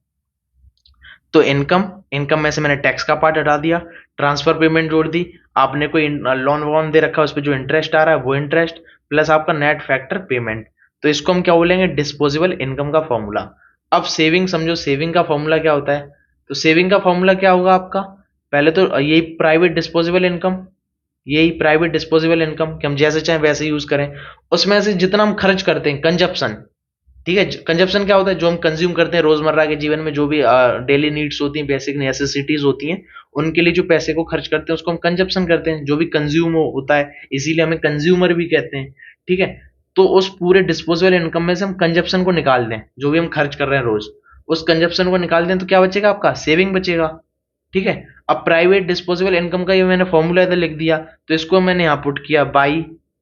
तो इनकम, इनकम में से मैंने टैक्स का पार्ट हटा दिया, ट्रांसफर पेमेंट जोड़ दी, आपने कोई लोन वोन दे रखा है उस पर जो इंटरेस्ट आ रहा है वो इंटरेस्ट, प्लस आपका नेट फैक्टर पेमेंट। तो इसको हम क्या बोलेंगे, डिस्पोजेबल इनकम का फॉर्मूला। अब सेविंग समझो, सेविंग का फॉर्मूला क्या होता है। तो सेविंग का फॉर्मूला क्या होगा आपका, पहले तो यही प्राइवेट डिस्पोजेबल इनकम, यही प्राइवेट डिस्पोजेबल इनकम कि हम जैसे चाहे वैसे यूज करें, उसमें से जितना हम खर्च करते हैं, कंजप्शन, ठीक है। कंजप्शन क्या होता है, जो हम कंज्यूम करते हैं रोजमर्रा के जीवन में, जो भी डेली नीड्स होती हैं, बेसिक नेसेसिटीज होती हैं, उनके लिए जो पैसे को खर्च करते हैं उसको हम कंजप्शन करते हैं, जो भी कंज्यूम होता है, इसीलिए हमें कंज्यूमर भी कहते हैं, ठीक है। तो उस पूरे डिस्पोजेबल इनकम में से हम कंजप्शन को निकाल दें, जो भी हम खर्च कर रहे हैं रोज, उस कंजप्शन को निकाल दें, तो क्या बचेगा आपका, सेविंग बचेगा, ठीक है। अब प्राइवेट डिस्पोजेबल इनकम का ये मैंने फॉर्मूला इधर लिख दिया, तो इसको मैंने यहाँ पुट किया, by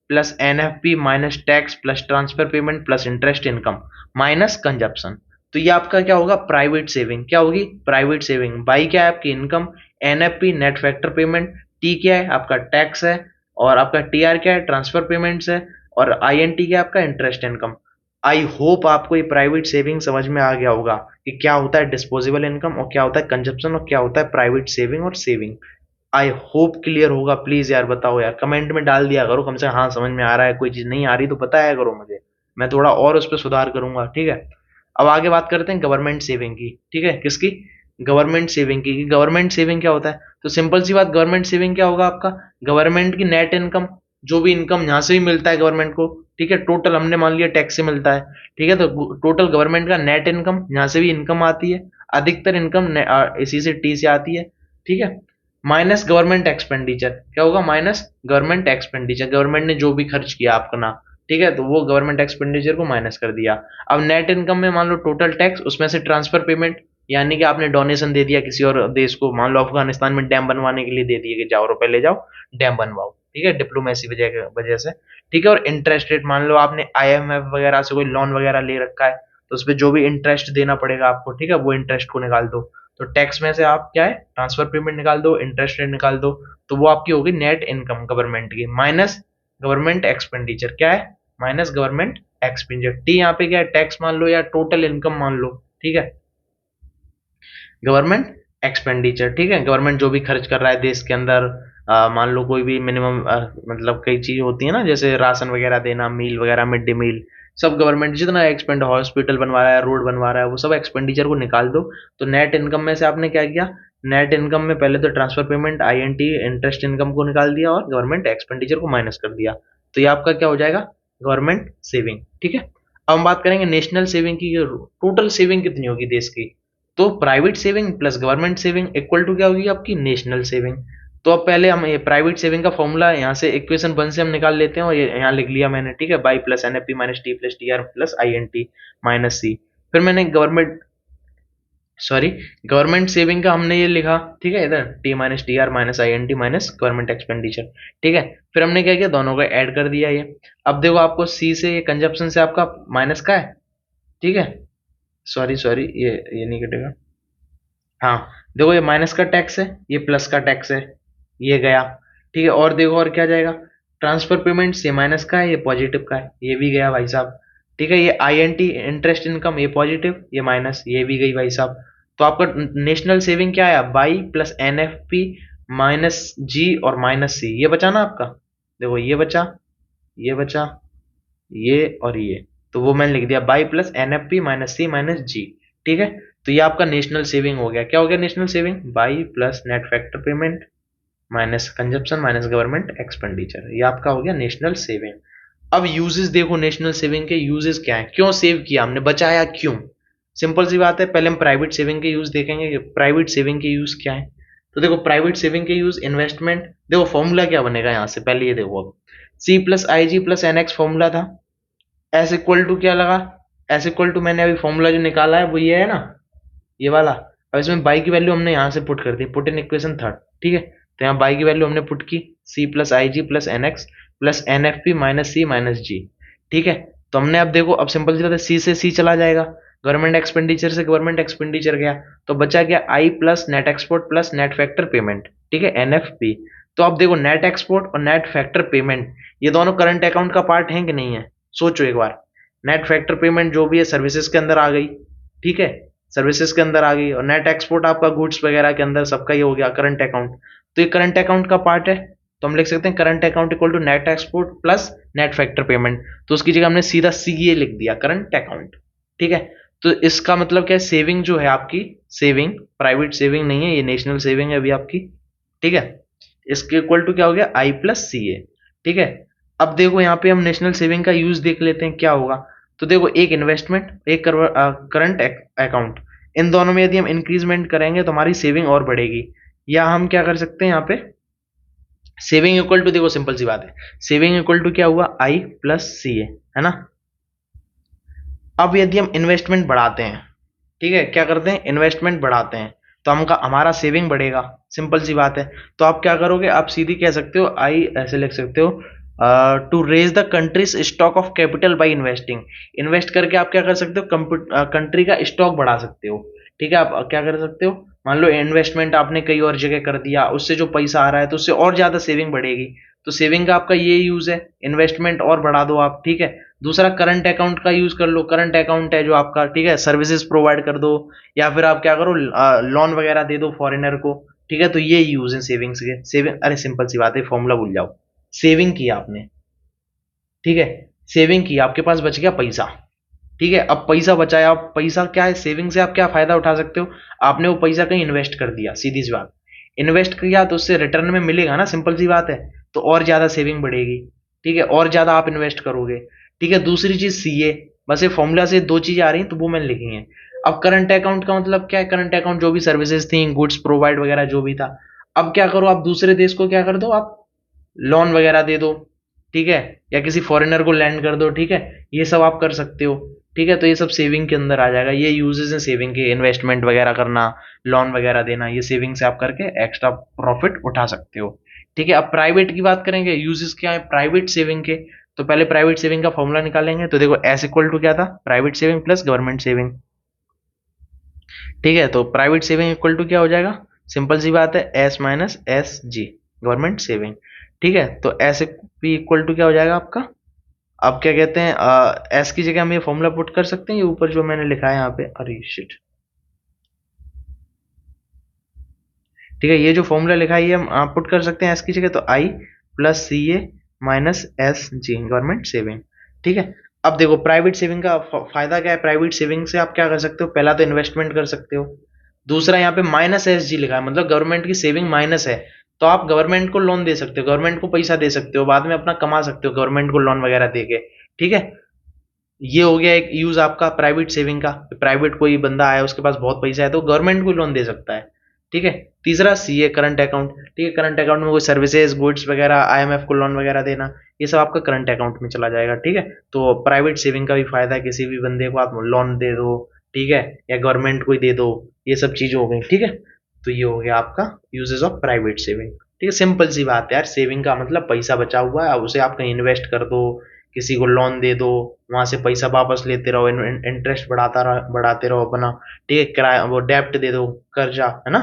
plus NFP minus tax plus transfer payment plus interest income minus consumption. तो ये आपका क्या होगा, प्राइवेट सेविंग। क्या होगी, प्राइवेट सेविंग। बाई क्या है आपकी, income, NFP net factor payment, T क्या है आपका, टैक्स है, और आपका टीआर क्या है, ट्रांसफर पेमेंट्स है, और आईएनटी क्या है आपका, इंटरेस्ट इनकम। आई होप आपको ये प्राइवेट सेविंग समझ में आ गया होगा कि क्या होता है डिस्पोजेबल इनकम और क्या होता है कंजप्शन और क्या होता है प्राइवेट सेविंग और सेविंग। आई होप क्लियर होगा। प्लीज यार बताओ यार, कमेंट में डाल दिया करो कम से कम, हाँ समझ में आ रहा है, कोई चीज नहीं आ रही तो बताया करो मुझे, मैं थोड़ा और उस पर सुधार करूंगा, ठीक है। अब आगे बात करते हैं गवर्नमेंट सेविंग की, ठीक है, किसकी, गवर्नमेंट सेविंग की। गवर्नमेंट सेविंग क्या होता है, तो सिंपल सी बात, गवर्नमेंट सेविंग क्या होगा आपका, गवर्नमेंट की नेट इनकम, जो भी इनकम यहाँ से भी मिलता है गवर्नमेंट को, ठीक है, टोटल हमने मान लिया टैक्स से मिलता है, ठीक है, तो टोटल गवर्नमेंट का नेट इनकम, यहाँ से भी इनकम आती है, अधिकतर इनकम इसी से टी से आती है, ठीक है, माइनस गवर्नमेंट एक्सपेंडिचर। क्या होगा, माइनस गवर्नमेंट एक्सपेंडिचर, गवर्नमेंट ने जो भी खर्च किया अपना, ठीक है, तो वो गवर्नमेंट एक्सपेंडिचर को माइनस कर दिया। अब नेट इनकम में मान लो टोटल टैक्स, उसमें से ट्रांसफर पेमेंट, यानी कि आपने डोनेशन दे दिया किसी और देश को, मान लो अफगानिस्तान में डैम बनवाने के लिए दे दिए कि जाओ रुपए ले जाओ डैम बनवाओ, ठीक है, डिप्लोमेसी वजह से, ठीक है। और इंटरेस्ट रेट, मान लो आपने आईएमएफ वगैरह से कोई लोन वगैरह ले रखा है, तो उस पर जो भी इंटरेस्ट देना पड़ेगा आपको, ठीक है, वो इंटरेस्ट को निकाल दो। तो टैक्स में से आप क्या है, ट्रांसफर पेमेंट निकाल दो, इंटरेस्ट रेट निकाल दो, तो वो आपकी होगी नेट इनकम गवर्नमेंट की, माइनस गवर्नमेंट एक्सपेंडिचर। क्या है, माइनस गवर्नमेंट एक्सपेंडिचर। टी यहाँ पे क्या है, टैक्स मान लो या टोटल इनकम मान लो, ठीक है, गवर्नमेंट एक्सपेंडिचर, ठीक है, गवर्नमेंट जो भी खर्च कर रहा है देश के अंदर, मान लो कोई भी मिनिमम, मतलब कई चीज होती है ना, जैसे राशन वगैरह देना, मील वगैरह, मिड डे मील, सब गवर्नमेंट जितना एक्सपेंड, हॉस्पिटल बनवा रहा है, रोड बनवा रहा है, वो सब एक्सपेंडिचर को निकाल दो। तो नेट इनकम में से आपने क्या किया, नेट इनकम में पहले तो transfer payment, INT, interest income को निकाल दिया और गवर्नमेंट एक्सपेंडिचर को माइनस कर दिया। तो ये आपका क्या हो जाएगा, गवर्नमेंट सेविंग, ठीक है। अब हम बात करेंगे नेशनल सेविंग की, टोटल सेविंग कितनी होगी देश की। तो private saving plus government saving equal to क्या होगी आपकी, नेशनल सेविंग। तो अब पहले हम ये प्राइवेट सेविंग का फॉर्मूला यहाँ से इक्वेशन 1 से हम निकाल लेते हैं, और ये यहाँ लिख लिया मैंने, ठीक है, Y plus NFP minus T plus T R plus I N T minus C. फिर मैंने गवर्नमेंट, सॉरी, गवर्नमेंट सेविंग का हमने ये लिखा, ठीक है, इधर T minus T R minus I N T minus government expenditure, ठीक है। फिर हमने क्या किया, दोनों को ऐड कर दिया ये। अब देखो आपको सी से, ये कंजप्शन से आपका माइनस का है, ठीक है, सॉरी सॉरी, ये नहीं कटेगा, हाँ, देखो ये माइनस का टैक्स है, ये प्लस का टैक्स है, ये गया, ठीक है। और देखो और क्या जाएगा, ट्रांसफर पेमेंट्स, ये माइनस का है, ये पॉजिटिव का है, ये भी गया भाई साहब, ठीक है। ये आईएनटी, इंटरेस्ट इनकम, ये पॉजिटिव, ये माइनस, ये भी गई भाई साहब। तो आपका नेशनल सेविंग क्या आया, बाई प्लस एनएफपी माइनस जी और माइनस सी, ये बचा ना आपका, देखो ये बचा, ये बचा, ये और ये, तो वो मैंने लिख दिया Y plus NFP minus C minus G, ठीक है। तो ये आपका नेशनल सेविंग हो गया। क्या हो गया national saving, by plus net factor payment minus consumption minus government expenditure, ये आपका हो गया नेशनल सेविंग। अब यूजेस देखो, नेशनल सेविंग के यूजेस क्या है, क्यों सेव किया हमने, बचाया क्यों। सिंपल सी बात है, पहले हम प्राइवेट सेविंग के यूज देखेंगे कि प्राइवेट सेविंग के यूज क्या है। तो देखो प्राइवेट सेविंग के यूज, इन्वेस्टमेंट, देखो फॉर्मूला क्या बनेगा यहाँ से, पहले ये देखो, अब सी plus I G plus N x formula था, एस इक्वल टू क्या लगा, एस इक्वल टू मैंने अभी फॉर्मूला जो निकाला है वो ये है ना, ये वाला। अब इसमें बाई की वैल्यू हमने यहाँ से पुट कर दी, पुट इन इक्वेशन थर्ड, ठीक है। तो यहाँ बाई की वैल्यू हमने पुट की, C plus I G plus N X plus N F P minus C minus G, ठीक है। तो हमने अब देखो, अब सिंपल सी बात है, सी से सी चला जाएगा, गवर्नमेंट एक्सपेंडिचर से गवर्नमेंट एक्सपेंडिचर गया, तो बचा गया I plus net export plus net factor payment, ठीक है, एनएफपी। तो अब देखो नेट एक्सपोर्ट और नेट फैक्टर पेमेंट ये दोनों करंट अकाउंट का पार्ट है कि नहीं है, सोचो एक बार। नेट फैक्टर पेमेंट जो भी है सर्विसेज के अंदर आ गई, ठीक है, सर्विसेज के अंदर आ गई, और नेट एक्सपोर्ट आपका गुड्स वगैरह के अंदर सबका ये हो गया करंट अकाउंट। तो ये करंट अकाउंट का पार्ट है, तो हम लिख सकते हैं current account equal to net export plus net factor payment. तो उसकी जगह हमने सीधा सीए लिख दिया, करंट अकाउंट, ठीक है। तो इसका मतलब क्या है, सेविंग जो है आपकी, सेविंग प्राइवेट सेविंग नहीं है, ये नेशनल सेविंग है अभी आपकी, ठीक है। इसके इक्वल टू क्या हो गया, आई प्लस सी ए, ठीक है। अब देखो यहाँ पे हम नेशनल सेविंग का यूज देख लेते हैं क्या होगा। तो देखो एक इन्वेस्टमेंट, एक करंट अकाउंट, इन दोनों में यदि हम इंक्रीजमेंट करेंगे तो हमारी सेविंग और बढ़ेगी। या हम क्या कर सकते हैं यहाँ पे, सेविंग इक्वल टू, देखो सिंपल सी बात है, सेविंग इक्वल टू क्या हुआ, आई प्लस सी है ना। अब यदि हम इन्वेस्टमेंट बढ़ाते हैं, ठीक है, क्या करते हैं, इन्वेस्टमेंट बढ़ाते हैं, तो हमारा सेविंग बढ़ेगा, सिंपल सी बात है। तो आप क्या करोगे, आप सीधी कह सकते हो, आई ऐसे लिख सकते हो, to raise the country's stock of capital by investing. Invest करके आप क्या कर सकते हो, कंट्री का स्टॉक बढ़ा सकते हो, ठीक है। आप क्या कर सकते हो, मान लो इन्वेस्टमेंट आपने कई और जगह कर दिया, उससे जो पैसा आ रहा है तो उससे और ज्यादा सेविंग बढ़ेगी। तो सेविंग का आपका ये यूज है, इन्वेस्टमेंट और बढ़ा दो आप, ठीक है। दूसरा करंट अकाउंट का यूज कर लो, करंट अकाउंट है जो आपका, ठीक है, सर्विसेज प्रोवाइड कर दो, या फिर आप क्या करो, लोन वगैरह दे दो फॉरेनर को, ठीक है। तो ये यूज है सेविंग्स के, सेविंग, अरे सिंपल सी बात है, फॉर्मूला भूल जाओ, सेविंग की आपने, ठीक है, सेविंग की, आपके पास बच गया पैसा, ठीक है। अब पैसा बचाया, अब पैसा क्या है, सेविंग से आप क्या फायदा उठा सकते हो, आपने वो पैसा कहीं इन्वेस्ट कर दिया, सीधी सी बात, इन्वेस्ट किया तो उससे रिटर्न में मिलेगा ना, सिंपल सी बात है। तो और ज्यादा सेविंग बढ़ेगी, ठीक है, और ज्यादा आप इन्वेस्ट करोगे, ठीक है। दूसरी चीज सीए, बस ये फॉर्मूला से दो चीजें आ रही हैं तो वो मैंने लिखी है। अब करंट अकाउंट का मतलब क्या है, करंट अकाउंट जो भी सर्विसेज थी, गुड्स प्रोवाइड वगैरह जो भी था, अब क्या करो, आप दूसरे देश को क्या कर दो, आप लोन वगैरह दे दो, ठीक है, या किसी फॉरेनर को लैंड कर दो, ठीक है, ये सब आप कर सकते हो, ठीक है। तो ये सब सेविंग के अंदर आ जाएगा, ये यूजेस हैं सेविंग के, इन्वेस्टमेंट वगैरह करना, लोन वगैरह देना, ये सेविंग से आप करके एक्स्ट्रा प्रॉफिट उठा सकते हो, ठीक है। अब प्राइवेट की बात करेंगे, यूजेस क्या है प्राइवेट सेविंग के, तो पहले प्राइवेट सेविंग का फॉर्मूला निकालेंगे। तो देखो एस इक्वल टू क्या था, private saving plus government saving, ठीक है। तो प्राइवेट सेविंग इक्वल टू क्या हो जाएगा, सिंपल सी बात है, S minus S G, government saving, ठीक है। तो एस पी इक्वल टू क्या हो जाएगा आपका, अब क्या कहते हैं, एस की जगह हम ये फॉर्मूला पुट कर सकते हैं, ये ऊपर जो मैंने लिखा है यहाँ पे, अरे शिट, ठीक है, ये जो फॉर्मूला लिखा है ये हम पुट कर सकते हैं एस की जगह, तो I plus C A minus S G, government saving, ठीक है। अब देखो प्राइवेट सेविंग का फायदा क्या है, प्राइवेट सेविंग से आप क्या कर सकते हो, पहला तो इन्वेस्टमेंट कर सकते हो, दूसरा यहाँ पे माइनस एस जी लिखा है, मतलब गवर्नमेंट की सेविंग माइनस है, तो आप गवर्नमेंट को लोन दे सकते हो, गवर्नमेंट को पैसा दे सकते हो, बाद में अपना कमा सकते हो गवर्नमेंट को लोन वगैरह दे के, ठीक है। ये हो गया एक यूज आपका प्राइवेट सेविंग का, प्राइवेट कोई बंदा आया उसके पास बहुत पैसा है तो गवर्नमेंट को लोन दे सकता है, ठीक है। तीसरा सीए करंट अकाउंट, ठीक है, करंट अकाउंट में कोई सर्विसेज गुड्स वगैरह, आईएमएफ को लोन वगैरह देना, ये सब आपका करंट अकाउंट में चला जाएगा, ठीक है। तो प्राइवेट सेविंग का भी फायदा है, किसी भी बंदे को आप लोन दे दो, ठीक है, या गवर्नमेंट को ही दे दो, ये सब चीजें हो गई, ठीक है। तो ये हो गया आपका यूजेस ऑफ प्राइवेट सेविंग, ठीक है। सिंपल सी बात है यार, सेविंग का मतलब पैसा बचा हुआ है, उसे आप कहीं इन्वेस्ट कर दो, किसी को लोन दे दो, वहां से पैसा वापस लेते रहो, इंटरेस्ट बढ़ाते रहो अपना, ठीक है, किराया वो डेप्ट दे दो, कर्जा, है ना।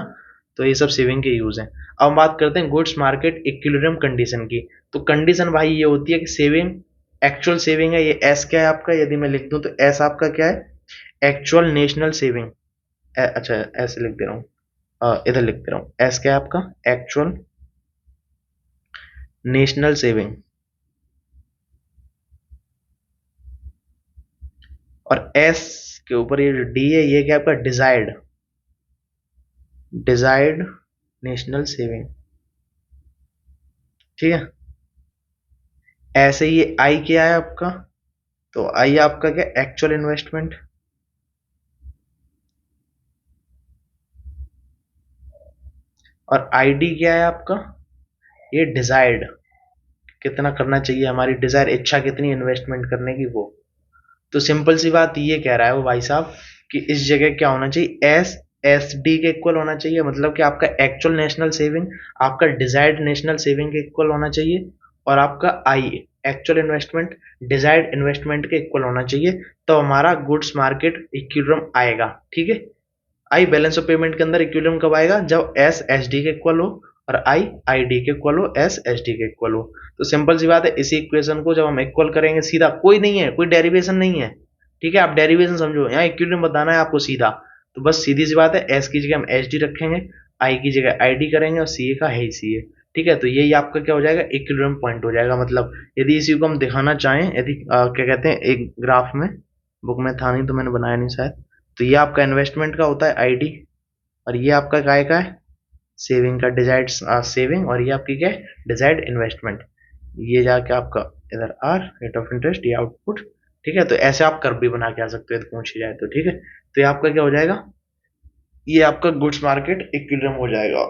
तो ये सब सेविंग के यूज हैं। अब बात करते हैं गुड्स मार्केट इक्विलिब्रियम कंडीशन की। तो कंडीशन भाई ये होती है कि सेविंग, एक्चुअल सेविंग है, ये एस क्या है आपका, यदि मैं लिख दूं तो एस आपका क्या है, एक्चुअल नेशनल सेविंग, अच्छा ऐसे लिख दे रहा हूँ, इधर लिख दे रहा हूँ, एस क्या है आपका, एक्चुअल नेशनल सेविंग, और एस के ऊपर ये जो डी है ये क्या आपका, डिजायर्ड, डिजायर्ड नेशनल सेविंग, ठीक है। ऐसे ही ये आई क्या है आपका, तो आई आपका क्या, एक्चुअल इन्वेस्टमेंट, और आईडी क्या है आपका, ये डिजायर्ड, कितना करना चाहिए, हमारी डिजायर इच्छा कितनी इन्वेस्टमेंट करने की वो। तो सिंपल सी बात ये कह रहा है वो भाई साहब कि इस जगह क्या होना चाहिए, एस एस डी के इक्वल होना चाहिए, मतलब कि आपका एक्चुअल नेशनल सेविंग आपका डिजायर्ड नेशनल सेविंग के इक्वल होना चाहिए, और आपका आई एक्चुअल इन्वेस्टमेंट डिजायर्ड इन्वेस्टमेंट के इक्वल होना चाहिए, तो हमारा गुड्स मार्केट इक्विलिब्रियम आएगा। ठीक है, आई बैलेंस ऑफ पेमेंट के अंदर इक्विलिब्रियम कब आएगा, जब एस एच डी के इक्वल हो और आई आई डी के इक्वल हो, एस एच डी के इक्वल हो। तो सिंपल सी बात है, इसी इक्वेशन को जब हम इक्वल करेंगे सीधा, कोई नहीं है, कोई डेरिवेशन नहीं है। ठीक है, आप डेरिवेशन समझो, यहाँ इक्विलिब्रियम बताना है आपको सीधा। तो बस सीधी सी बात है, एस की जगह हम एच डी रखेंगे, आई की जगह आई डी करेंगे और सी ए का है ही सी ए। ठीक है, तो यही आपका क्या हो जाएगा, इक्विलिब्रियम पॉइंट हो जाएगा। मतलब यदि इसी को हम दिखाना चाहें, यदि क्या कहते हैं, एक ग्राफ में, बुक में था नहीं तो मैंने बनाया नहीं शायद, तो ये आपका इन्वेस्टमेंट का होता है आईडी, और ये आपका काय का है, सेविंग का, डिजायर्ड सेविंग, और ये आपकी क्या है, डिजायर्ड इन्वेस्टमेंट। ये जाके आपका इधर आर रेट ऑफ इंटरेस्ट, ये आउटपुट। ठीक है, तो ऐसे आप कर्व भी बना के आ सकते हो, पूछी जाए तो। ठीक है, तो ये आपका क्या हो जाएगा, ये आपका गुड्स मार्केट इक्विलिब्रियम हो जाएगा।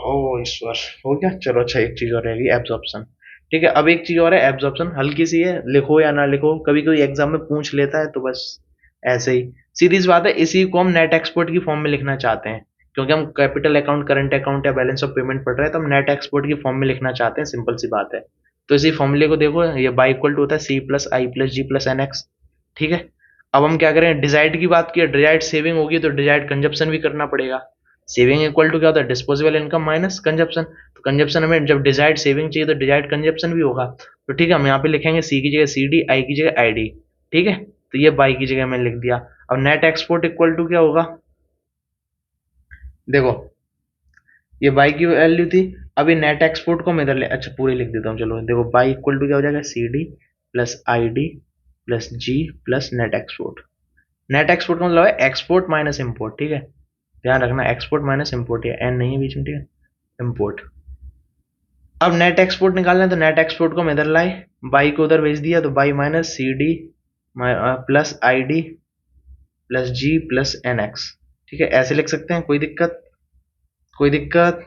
ओ ईश्वर, हो गया। चलो अच्छा, एक चीज और रहेगी, एब्जॉर्प्शन। ठीक है, अब एक चीज और है, एब्जॉर्प्शन हल्की सी है, लिखो या ना लिखो, कभी कोई एग्जाम में पूछ लेता है, तो बस ऐसे ही सीधी सी बात है। इसी को हम नेट एक्सपोर्ट की फॉर्म में लिखना चाहते हैं, क्योंकि हम कैपिटल अकाउंट, करंट अकाउंट या बैलेंस ऑफ पेमेंट पढ़ रहे हैं, तो हम नेट एक्सपोर्ट की फॉर्म में लिखना चाहते हैं, सिंपल सी बात है। तो इसी फॉर्मूले को देखो, ये बाई इक्वल टू होता है सी प्लस आई plus G plus N X. ठीक है, अब हम क्या करें, डिजाइड की बात की, डिजाइड सेविंग होगी तो डिजाइड कंजप्शन भी करना पड़ेगा। सेविंग इक्वल टू क्या होता है, डिस्पोजेबल इनकम माइनस कंजप्शन। तो कंजप्शन हमें जब डिजाइड सेविंग चाहिए तो डिजाइड कंजप्शन भी होगा। तो ठीक है, हम यहाँ पे लिखेंगे सी की जगह सी डी, आई की जगह आई डी। ठीक है, तो ये बाई की जगह मैंने लिख दिया। अब नेट एक्सपोर्ट इक्वल टू क्या होगा, देखो ये बाई की वैल्यू थी, अभी नेट एक्सपोर्ट को मैं इधर ले, अच्छा पूरे लिख देता हूँ। चलो देखो, बाई इक्वल टू क्या हो जाएगा, C D plus I D plus G plus net export. Net export का मतलब है एक्सपोर्ट माइनस इम्पोर्ट। ठीक है, ध्यान रखना, एक्सपोर्ट माइनस इम्पोर्ट, है एन नहीं है बीच में। ठीक है, इम्पोर्ट। अब नेट एक्सपोर्ट निकालना है, तो नेट एक्सपोर्ट को हम इधर लाए, बाई को उधर भेज दिया, तो Y minus C D plus I D plus G plus N X. ठीक है, ऐसे लिख सकते हैं, कोई दिक्कत, कोई दिक्कत।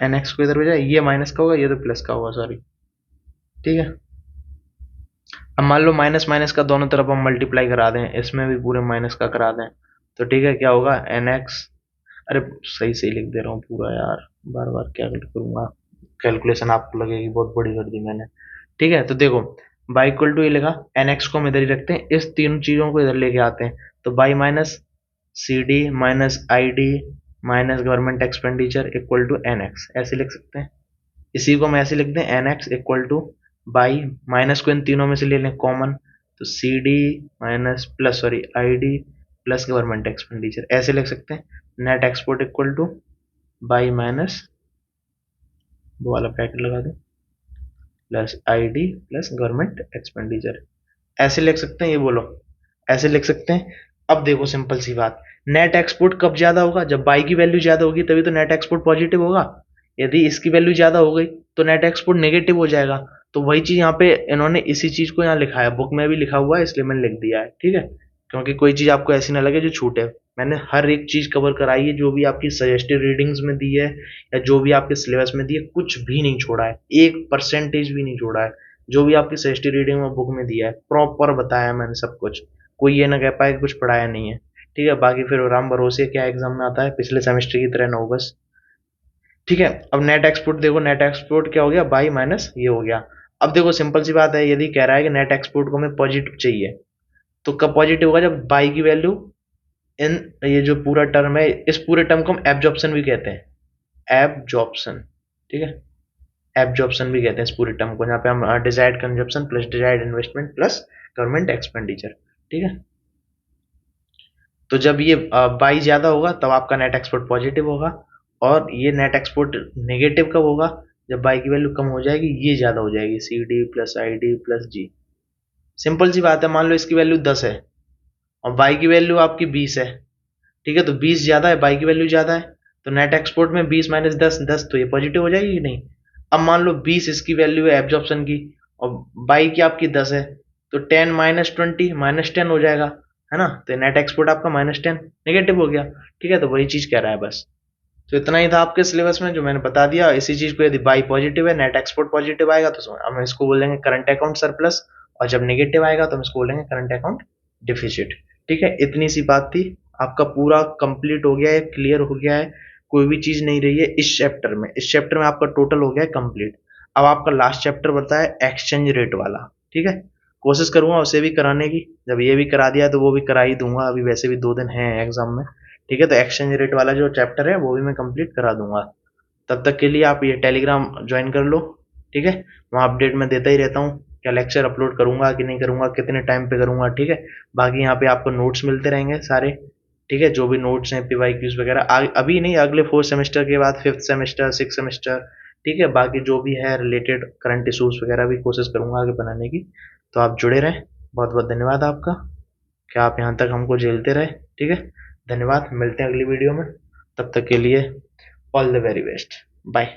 एन एक्स को इधर भेजा, ये माइनस का होगा, ये तो प्लस का होगा, सॉरी। ठीक है, अब मान लो माइनस माइनस का दोनों तरफ हम मल्टीप्लाई करा दें, इसमें भी पूरे माइनस का करा दें, तो ठीक है, क्या होगा, एन एक्स, अरे सही सही लिख दे रहा हूँ पूरा यार, बार बार क्या करूंगा, कैलकुलेशन आपको लगेगी बहुत बड़ी कर दी मैंने। ठीक है, तो देखो, बाई इक्वल टू ये लिखा, एन एक्स को हम इधर ही रखते हैं, इस तीन चीजों को इधर लेके आते हैं, तो Y minus C D minus I D minus government expenditure equal to N X, ऐसे लिख सकते हैं। इसी को हम ऐसे लिखते हैं, N X equal to Y, minus को इन तीनों में से ले लें कॉमन, तो C D minus plus sorry I D plus government expenditure, ऐसे लिख सकते हैं। Net export equal to Y minus, वो वाला ब्रैकेट लगा दो, plus I D plus government expenditure, ऐसे लिख सकते हैं। ये बोलो, ऐसे लिख सकते हैं। अब देखो सिंपल सी बात, नेट एक्सपोर्ट कब ज्यादा होगा, जब बाई की वैल्यू ज्यादा होगी, तभी तो नेट एक्सपोर्ट पॉजिटिव होगा। यदि इसकी वैल्यू ज्यादा हो गई तो नेट एक्सपोर्ट नेगेटिव हो जाएगा। तो वही चीज यहाँ पे इन्होंने इसी चीज को यहाँ लिखा है, बुक में भी लिखा हुआ है, इसलिए मैंने लिख दिया है। ठीक है, क्योंकि कोई चीज आपको ऐसी ना लगे जो छूटे। मैंने हर एक चीज कवर कराई है, जो भी आपकी सजेस्टेड रीडिंग्स में दी है या जो भी आपके सिलेबस में दी है, कुछ भी नहीं छोड़ा है, 1% भी नहीं छोड़ा है। जो भी आपकी सजेस्टेड रीडिंग में बुक में दिया है, प्रॉपर बताया है मैंने सब कुछ, कोई ये ना कह पाए कि कुछ पढ़ाया नहीं है। ठीक है, बाकी फिर राम भरोसे क्या एग्जाम में आता है, पिछले सेमेस्टर की तरह ना हो बस। ठीक है, अब नेट एक्सपोर्ट देखो, नेट एक्सपोर्ट क्या हो गया, बाई माइनस ये हो गया। अब देखो सिंपल सी बात है, यदि कह रहा है कि नेट एक्सपोर्ट को हमें पॉजिटिव चाहिए, तो कब पॉजिटिव होगा, जब बाई की वैल्यू इन, ये जो पूरा टर्म है, इस पूरे टर्म को हम एब्जॉर्प्शन भी कहते हैं, एब्जॉर्प्शन। ठीक है, एब्जॉर्प्शन भी कहते हैं इस पूरे टर्म को, जहाँ पे हम desired consumption plus desired investment plus government expenditure. ठीक है, तो जब ये बाई ज्यादा होगा तब आपका नेट एक्सपोर्ट पॉजिटिव होगा, और ये नेट एक्सपोर्ट नेगेटिव कब होगा, जब बाई की वैल्यू कम हो जाएगी, ये ज्यादा हो जाएगी, C D plus I D plus G. Simple सी बात है, मान लो इसकी वैल्यू 10 है और बाई की वैल्यू आपकी 20 है। ठीक है, तो 20 ज्यादा है, बाई की वैल्यू ज्यादा है, तो नेट एक्सपोर्ट में 20 माइनस 10, 10, तो ये पॉजिटिव हो जाएगी कि नहीं। अब मान लो 20 इसकी वैल्यू है एब्जॉर्प्शन की, और बाई की आपकी 10 है, तो 10 माइनस 20 माइनस 10 हो जाएगा, है ना। तो नेट एक्सपोर्ट आपका -10 नेगेटिव हो गया। ठीक है, तो वही चीज कह रहा है बस। तो इतना ही था आपके सिलेबस में जो मैंने बता दिया। इसी चीज को, यदि बाई पॉजिटिव है, नेट एक्सपोर्ट पॉजिटिव आएगा, तो हम इसको बोलेंगे करंट अकाउंट सरप्लस, और जब नेगेटिव आएगा तो हम इसको बोलेंगे करंट अकाउंट डिफिसिट। ठीक है, इतनी सी बात थी, आपका पूरा कंप्लीट हो गया है, क्लियर हो गया है, कोई भी चीज नहीं रही है इस चैप्टर में। इस चैप्टर में आपका टोटल हो गया है कंप्लीट। अब आपका लास्ट चैप्टर बनता है एक्सचेंज रेट वाला, ठीक है। कोशिश करूंगा उसे भी कराने की, जब ये भी करा दिया तो वो भी करा ही दूंगा, अभी वैसे भी 2 दिन हैं एग्जाम में, ठीक है। तो एक्सचेंज रेट वाला जो चैप्टर है वो भी मैं कंप्लीट करा दूंगा। तब तक के लिए आप ये टेलीग्राम ज्वाइन कर लो, ठीक है। वहाँ अपडेट मैं देता ही रहता हूँ, क्या लेक्चर अपलोड करूंगा कि नहीं करूंगा, कितने टाइम पे करूंगा, ठीक है। बाकी यहाँ पे आपको नोट्स मिलते रहेंगे सारे, ठीक है। जो भी नोट्स हैं पीवाईक्यूज वगैरह अभी नहीं, अगले 4 सेमेस्टर के बाद 5th सेमेस्टर 6th सेमेस्टर, ठीक है। बाकी जो भी है रिलेटेड करंट इशूज वगैरह भी कोशिश करूंगा आगे बनाने की। तो आप जुड़े रहें, बहुत बहुत धन्यवाद आपका, क्या आप यहाँ तक हमको झेलते रहे, ठीक है। धन्यवाद, मिलते हैं अगली वीडियो में, तब तक के लिए all the very best, bye.